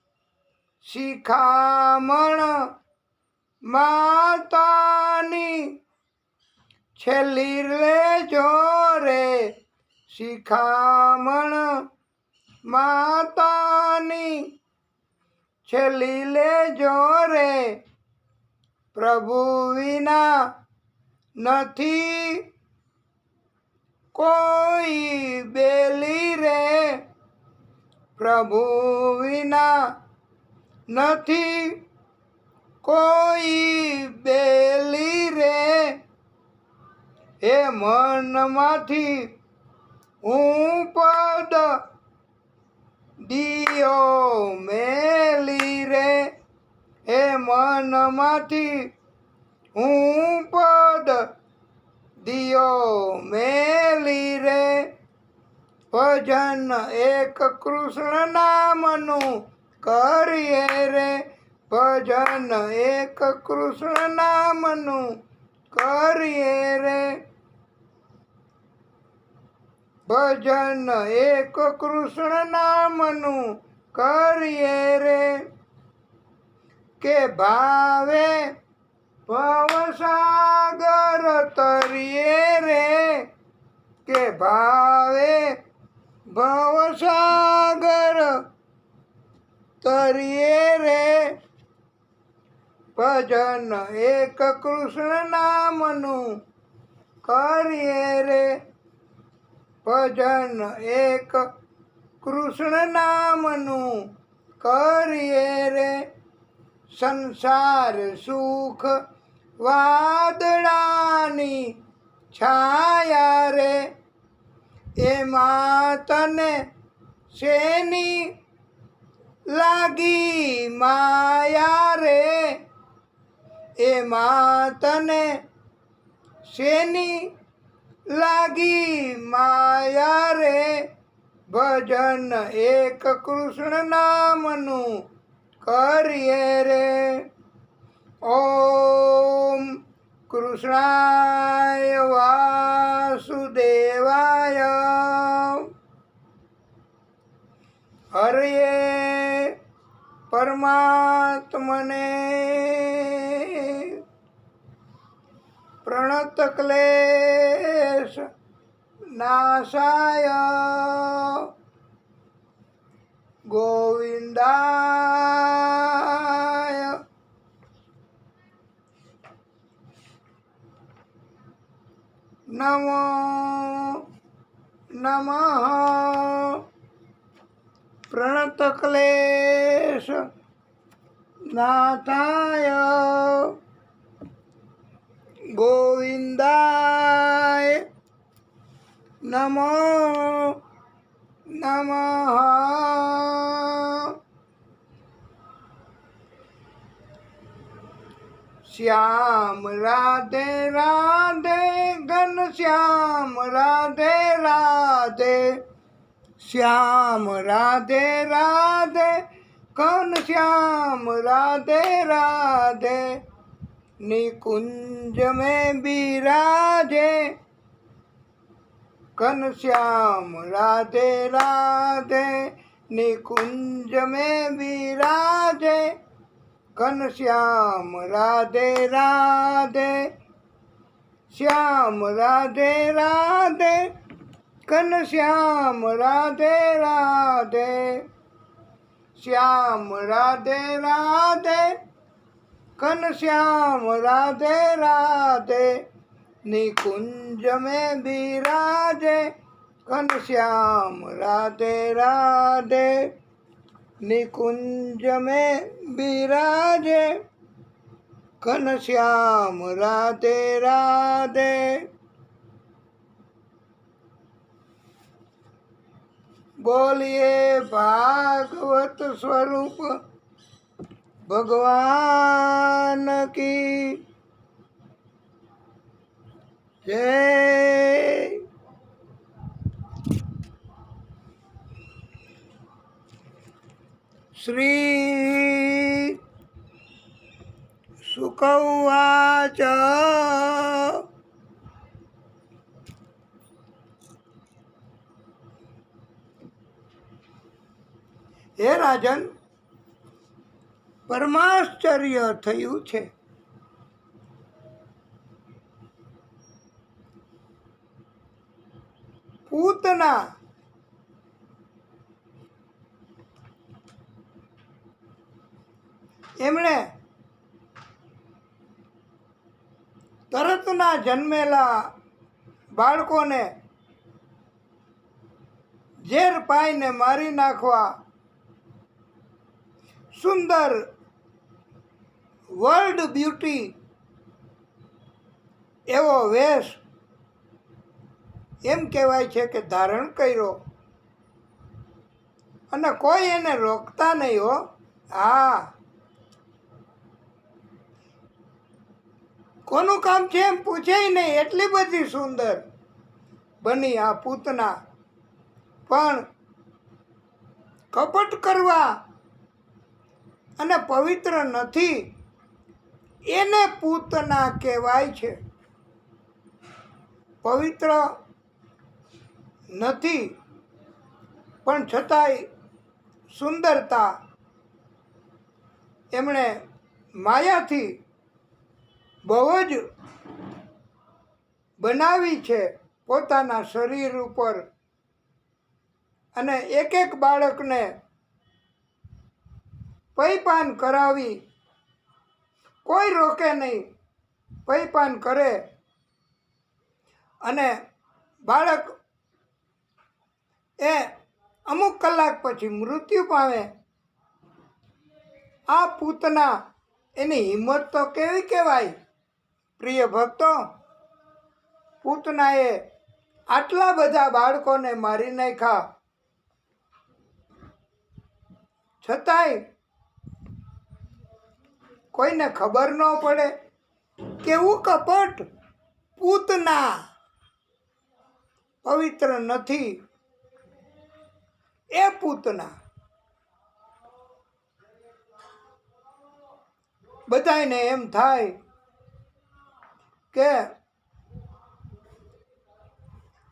શિખામણ માતાની છેલ્લી લેજો રે, શિખામણ માતાની છેલ્લી લેજો રે. પ્રભુ વિના નથી કોઈ બેલી રે, પ્રભુ વિના નથી કોઈ બેલી રે. એ મનમાંથી હું પદ દિયો મેલી રે, એ મનમાંથી હું પદ દિયો મેલી રે. ભજન એક કૃષ્ણ નામનું કરીએ રે, ભજન એક કૃષ્ણ નામનું કરીએ રે, ભજન એક કૃષ્ણ નામનું કરીએ રે. કે ભાવે ભવસાગર તરીએ રે, કે ભાવે ભવસાગર તરીએ રે, ભજન એક કૃષ્ણ નામનું કરીએ રે, ભજન એક કૃષ્ણ નામનું કરીએ રે. સંસાર સુખ વાદળાની છાયા રે, એમાં તને શેની લાગી માયા રે, એમાં તને શેની લાગી માયા રે. ભજન એક કૃષ્ણ નામનું કરીએ રે. ઓમ કૃષ્ણાય વાસુદેવાય, હરયે પરમાત્મને, પ્રણત ક્લેશ નાશાય, ગોવિંદાય નમો નમઃ. પ્રણત ક્લેશ નાથાય ગોવિંદાય નમો નમઃ. શ્યામ રાધે રાધે, ઘન શ્યામ રાધે રાધે, શ્યામ રાધે રાધે, ઘન શ્યામ રાધે રાધે. निकुंज में बिराजे घन श्याम राधे राधे, निकुंज में बिराजे घन श्याम राधे राधे, श्याम राधे राधे, घन श्याम राधे राधे, श्याम राधे राधे, घन श्याम राधे राधे. निकुंज में बिराजे घन श्याम राधे राधे, निकुंज में बिराजे ઘનશ્યામ રાધે રાધે. બોલીએ ભાગવત સ્વરૂપ ભગવાન કી જય. શ્રી શુક ઉવાચ. હે રાજન, પરમાશ્ચર્ય થયું છે. પૂતના એમણે તરતના જન્મેલા બાળકોને ઝેર પાઈને મારી નાખવા સુંદર વર્લ્ડ બ્યુટી એવો વેશ એમ કહેવાય છે કે ધારણ કર્યો, અને કોઈ એને રોકતા નહીં હો. હા, કોનું કામ છે એમ પૂછે નહીં, એટલી બધી સુંદર બની આ પૂતના. પણ કપટ કરવા અને પવિત્ર નથી એને પૂતના કહેવાય છે. પવિત્ર નથી પણ છતાંય સુંદરતા એમણે માયાથી બહુ જ બનાવી છે પોતાના શરીર ઉપર. અને એક એક બાળકને પૈપાન કરાવી, કોઈ રોકે નહીં, પૈપાન કરે અને બાળક એ અમુક કલાક પછી મૃત્યુ પામે. આ પૂતના એની હિંમત તો કેવી કહેવાય પ્રિય ભક્તો. પૂતનાએ આટલા બધા બાળકોને મારી નાખ્યા, છતાંય કોઈને ખબર ન પડે. કેવું કપટ! પૂતના પવિત્ર નથી એ પૂતના. બધાયને એમ થાય કે,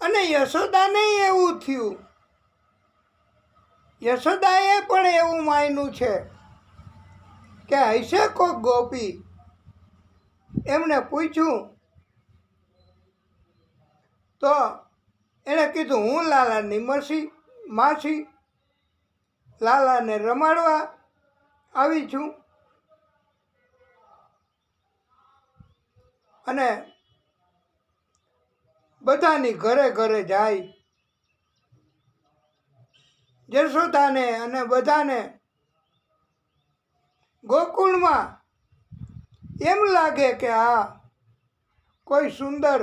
અને યશોદાને એવું થયું. યશોદાએ પણ એવું માન્યું છે કે હશે કોક ગોપી. એમણે પૂછ્યું તો એણે કીધું, હું લાલાની માસી લાલાને રમાડવા આવી છું. અને બધાની ઘરે ઘરે જાય, જશોદાને અને બધાને ગોકુળમાં એમ લાગે કે આ કોઈ સુંદર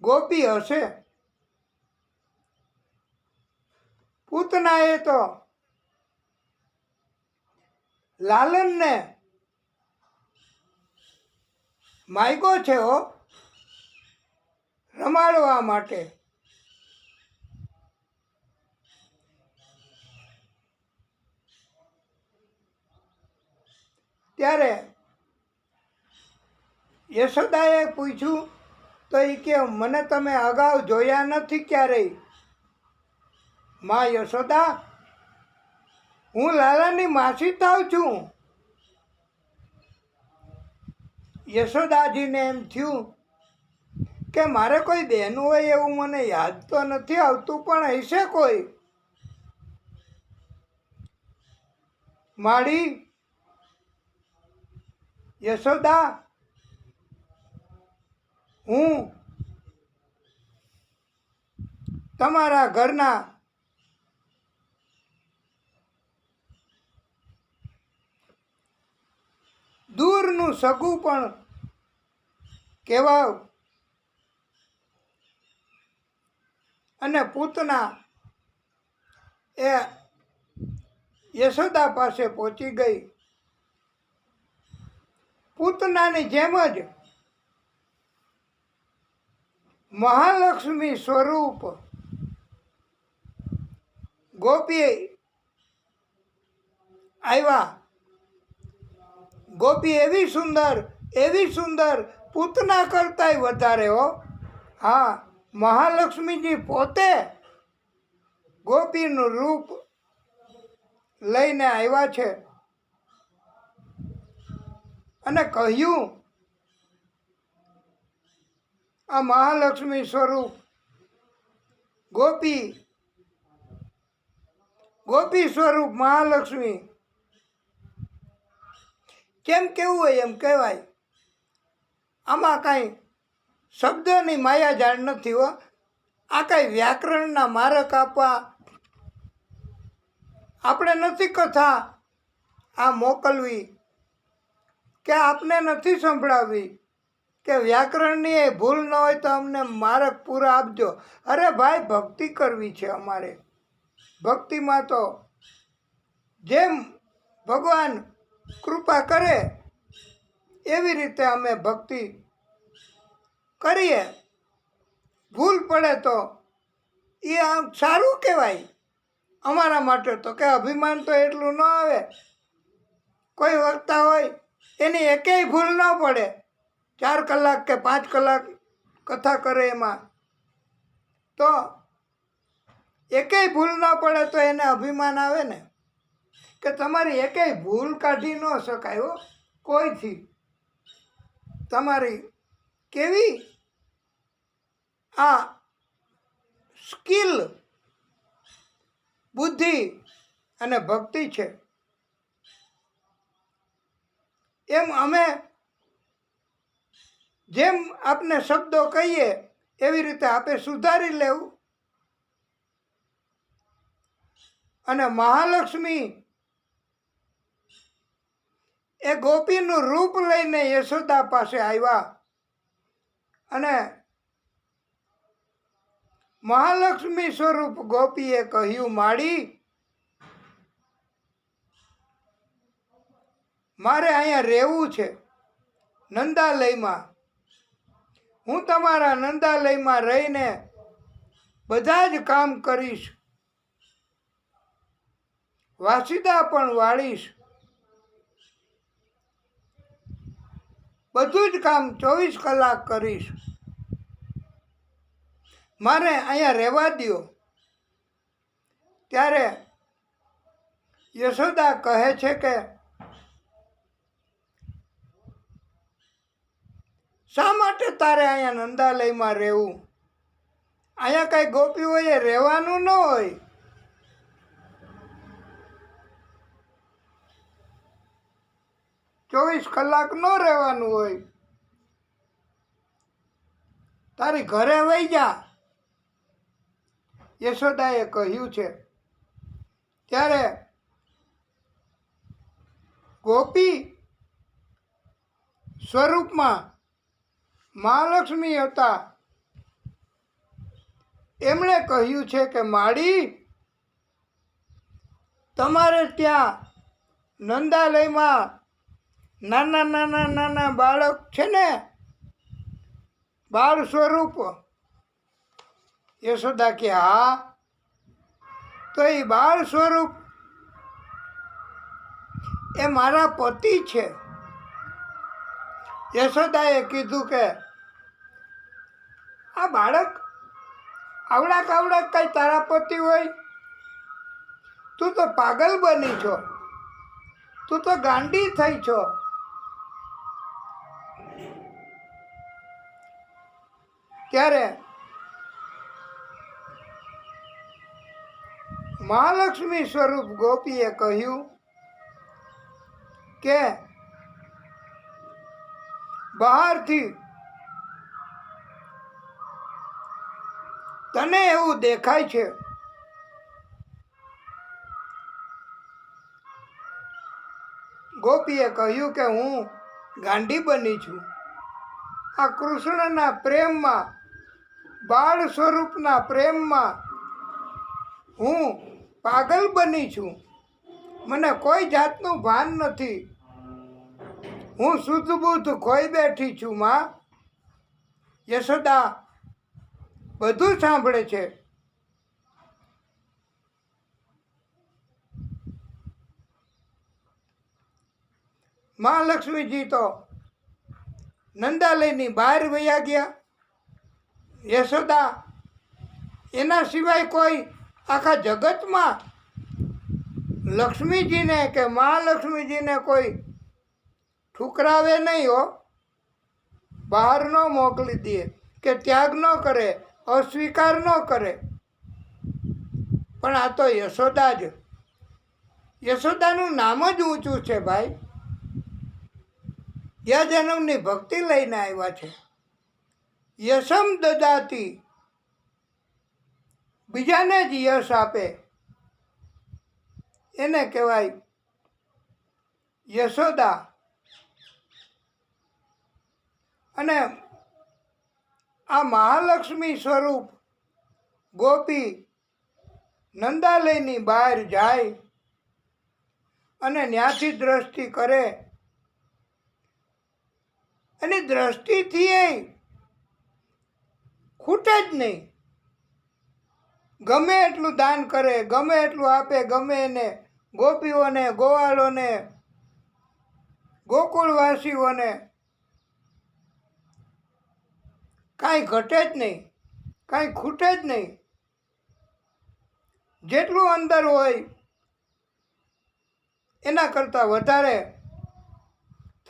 ગોપી હશે. પૂતનાએ તો લાલનને માગ્યો છે હો રમાડવા માટે. ત્યારે યશોદાએ પૂછ્યું તો એ કે, મને તમે અગાઉ જોયા નથી ક્યારેય. માં યશોદા, હું લાલાની માસી થાવ છું. યશોદાજીને એમ થયું કે મારે કોઈ બહેન હોય એવું મને યાદ તો નથી આવતું, પણ હશે કોઈ. માડી યશોદા, હું તમારા ઘરના એનું સગું પણ કહેવાવ અને પૂતના એ યશોદા પાસે પહોંચી ગઈ. પૂતનાની જેમ જ મહાલક્ષ્મી સ્વરૂપ ગોપી આવ્યા. ગોપી એવી સુંદર પૂતના કરતાંય વધારે હો. હા, મહાલક્ષ્મીજી પોતે ગોપીનું રૂપ લઈને આવ્યા છે અને કહ્યું, આ મહાલક્ષ્મી સ્વરૂપ ગોપી સ્વરૂપ મહાલક્ષ્મી કેમ કેવું હોય એમ કહેવાય. આમાં કાંઈ શબ્દોની માયાજાળ નથી હો. આ કાંઈ વ્યાકરણના મારક આપવા આપણે નથી કથા આ મોકલવી કે આપને નથી સંભળાવવી કે વ્યાકરણની એ ભૂલ ન હોય તો અમને મારક પૂરા આપજો. અરે ભાઈ, ભક્તિ કરવી છે અમારે. ભક્તિમાં તો જેમ ભગવાન કૃપા કરે એવી રીતે અમે ભક્તિ કરીએ. ભૂલ પડે તો એ આમ સારું કહેવાય અમારા માટે તો, કે અભિમાન તો એટલું ન આવે. કોઈ વક્તા હોય એની એકેય ભૂલ ન પડે, 4 કલાક કે 5 કલાક કથા કરે એમાં તો એકેય ભૂલ ન પડે તો એને અભિમાન આવે ને, કે તમારી એકેય ભૂલ કાઢી ન શકાય હો કોઈથી. તમારી કેવી આ સ્કિલ, બુદ્ધિ અને ભક્તિ છે. એમ અમે જેમ આપને શબ્દો કહીએ એવી રીતે આપે સુધારી લેવું. અને મહાલક્ષ્મી એ ગોપીનું રૂપ લઈને યશોદા પાસે આવ્યા અને મહાલક્ષ્મી સ્વરૂપ ગોપીએ કહ્યું, માડી, મારે અહીંયા રહેવું છે નંદાલયમાં. હું તમારા નંદાલયમાં રહીને બધા જ કામ કરીશ, વાસિદા પણ વાળીશ, બધું જ કામ 24 કલાક કરીશ. મારે અહીંયા રહેવા દ્યો. ત્યારે યશોદા કહે છે કે શા માટે તારે અહીંયા નંદાલયમાં રહેવું? અહીંયા કઈ ગોપીઓએ રહેવાનું ન હોય. ચોવીસ કલાક ન રહેવાનું હોય. તારી ઘરે વહી જા, યશોદાએ કહ્યું છે. ત્યારે ગોપી સ્વરૂપમાં મહાલક્ષ્મી હતા. એમણે કહ્યું છે કે માડી, તમારે ત્યાં નંદાલયમાં નાના બાળક છે ને, બાળ સ્વરૂપ? યશોદા કે હા. તો એ બાળ સ્વરૂપ એ મારા પતિ છે. યશોદાએ કીધું કે આ બાળક આવડા કઈ તારા પતિ હોય? તું તો પાગલ બની છો, તું તો ગાંડી થઈ છો. ત્યારે મહાલક્ષ્મી સ્વરૂપ ગોપીએ કહ્યું કે બહારથી તને એવું દેખાય છે, ગોપીએ કહ્યું કે હું ગાંડી બની છું. આ કૃષ્ણના પ્રેમમાં, બાળ સ્વરૂપના પ્રેમમાં હું પાગલ બની છું. મને કોઈ જાતનું ભાન નથી. હું શુદ્ધ બુદ્ધ ખોઈ બેઠી છું. માં યશોદા બધું સાંભળે છે. મહાલક્ષ્મીજી તો નંદાલયની બહાર વયા ગયા. યશોદા એના સિવાય કોઈ આખા જગતમાં લક્ષ્મીજીને કે મહાલક્ષ્મીજીને કોઈ ઠુકરાવે નહીં હો, બહાર ન મોકલી દે કે ત્યાગ ન કરે, અસ્વીકાર ન કરે. પણ આ તો યશોદા જ, યશોદાનું નામ જ ઊંચું છે ભાઈ. યા જન્મની ભક્તિ લઈને આવ્યા છે. યશમ દદાતી, બીજાને જ યશ આપે એને કહેવાય યશોદા. અને આ મહાલક્ષ્મી સ્વરૂપ ગોપી નંદાલયની બહાર જાય અને ત્યાંથી દ્રષ્ટિ કરે. અને દ્રષ્ટિથી એ ખૂટે જ નહીં. ગમે એટલું દાન કરે, ગમે એટલું આપે, ગમે એને ગોપીઓને, ગોવાળોને, ગોકુળવાસીઓને કાંઈ ઘટે જ નહીં, કાંઈ ખૂટે જ નહીં. જેટલું અંદર હોય એના કરતાં વધારે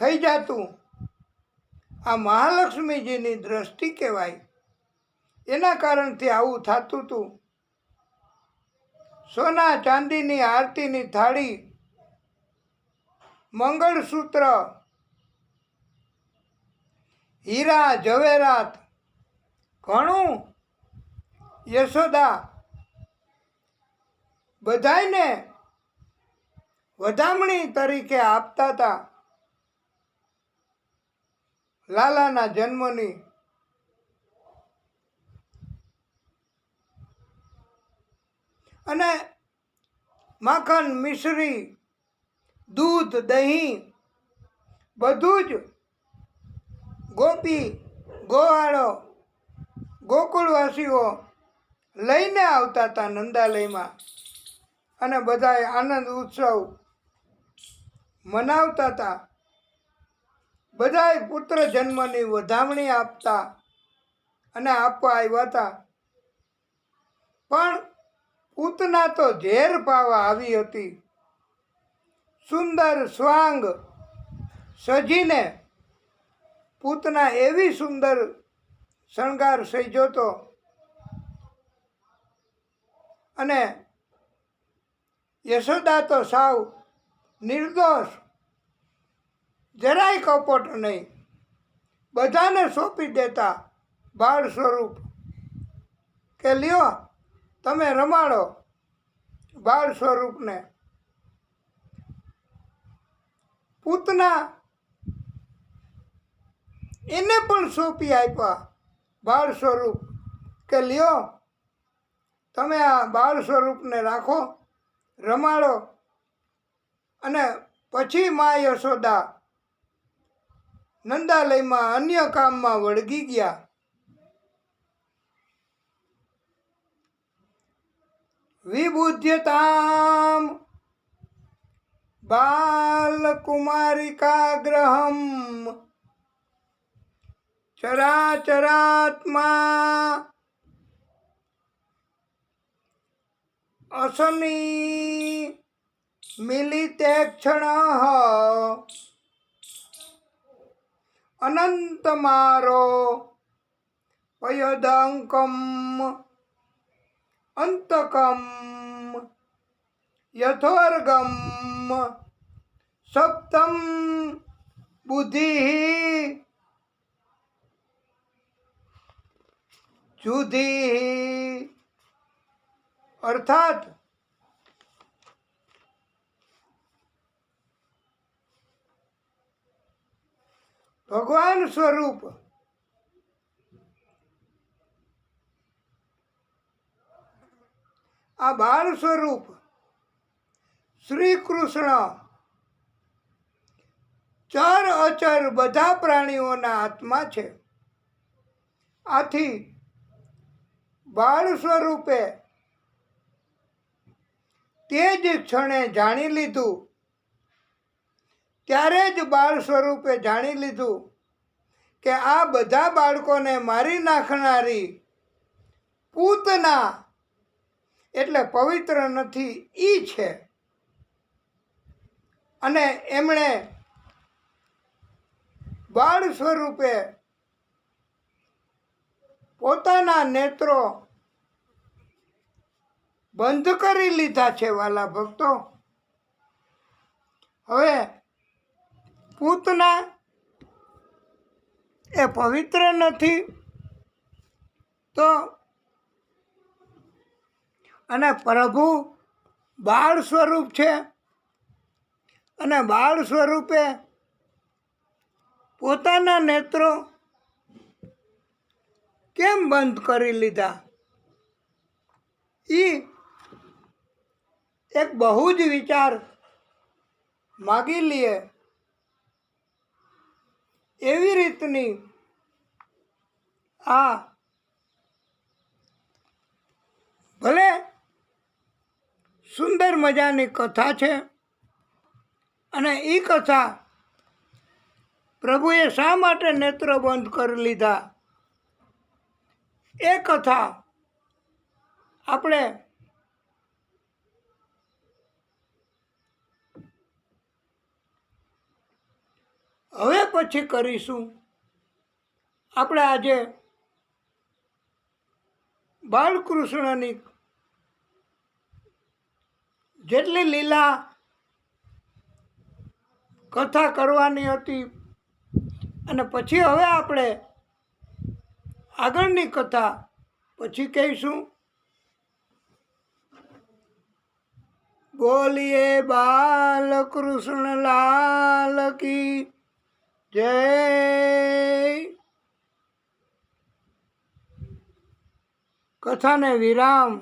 થઈ જતું આ મહાલક્ષ્મીજીની દ્રષ્ટિ કહેવાય. એના કારણથી આવું થતું હતું. સોના ચાંદીની આરતીની થાળી, મંગળસૂત્ર, હીરા ઝવેરાત ઘણું યશોદા બધાયને વધામણી તરીકે આપતા હતા લાલાના જન્મની. અને માખણ, મિશ્રી, દૂધ, દહીં બધું જ ગોપી, ગોવાળો, ગોકુળવાસીઓ લઈને આવતા હતા નંદાલયમાં. અને બધાએ આનંદ ઉત્સવ મનાવતા હતા. બધાએ પુત્ર જન્મની વધામણી આપતા અને આપવા આવ્યા હતા. પણ પૂતના તો ઝેર પાવા આવી હતી. સુંદર સ્વાંગ સજીને પૂતના એવી સુંદર શણગાર સજ્યો તો. અને યશોદા તો સાવ નિર્દોષ, જરાય કપટ નહીં, બધાને સોંપી દેતા બાળ સ્વરૂપ કે લ્યો તમે રમાડો બાળ સ્વરૂપને. પૂતના એને પણ સોંપી આપ્યા બાળ સ્વરૂપ કે લ્યો તમે આ બાળ સ્વરૂપને રાખો, રમાડો. અને પછી મા યશોદા નંદાલયમાં અન્ય કામમાં વળગી ગયા. વિબુધ્યતામ બાલકુમારિકાગ્રહમ ચરાચરાત્મા અસની મિલિતે ક્ષણ અનંતમારો પયદંકમ અંતકમ યથોર્ગમ સપ્તમ બુદ્ધિ જુધિ. અર્થાત ભગવાન સ્વરૂપ આ બાળ સ્વરૂપ શ્રી કૃષ્ણ ચર અચર બધા પ્રાણીઓના આત્મા છે. આથી બાળ સ્વરૂપે તે જ ક્ષણે જાણી લીધું, ત્યારે જ બાળ સ્વરૂપે જાણી લીધું કે આ બધા બાળકોને મારી નાખનારી પૂતના એટલે પવિત્ર નથી ઈ છે. અને એમણે બાળ સ્વરૂપે પોતાના નેત્રો બંધ કરી લીધા છે. વાલા ભક્તો, હવે પૂતના એ પવિત્ર નથી તો અને પ્રભુ બાળ સ્વરૂપ છે અને બાળ સ્વરૂપે પોતાના નેત્રો કેમ બંધ કરી લીધા? એ એક બહુ જ વિચાર માગી લઈએ એવી રીતની આ ભલે સુંદર મજાની કથા છે. અને એ કથા પ્રભુએ શા માટે નેત્ર બંધ કરી લીધા એ કથા આપણે હવે પછી કરીશું. આપણે આજે બાળકૃષ્ણની જેટલી લીલા કથા કરવાની હતી અને પછી હવે આપણે આગળની કથા પછી કહીશું. બોલીએ બાલકૃષ્ણ લાલ કી જય. કથાને વિરામ.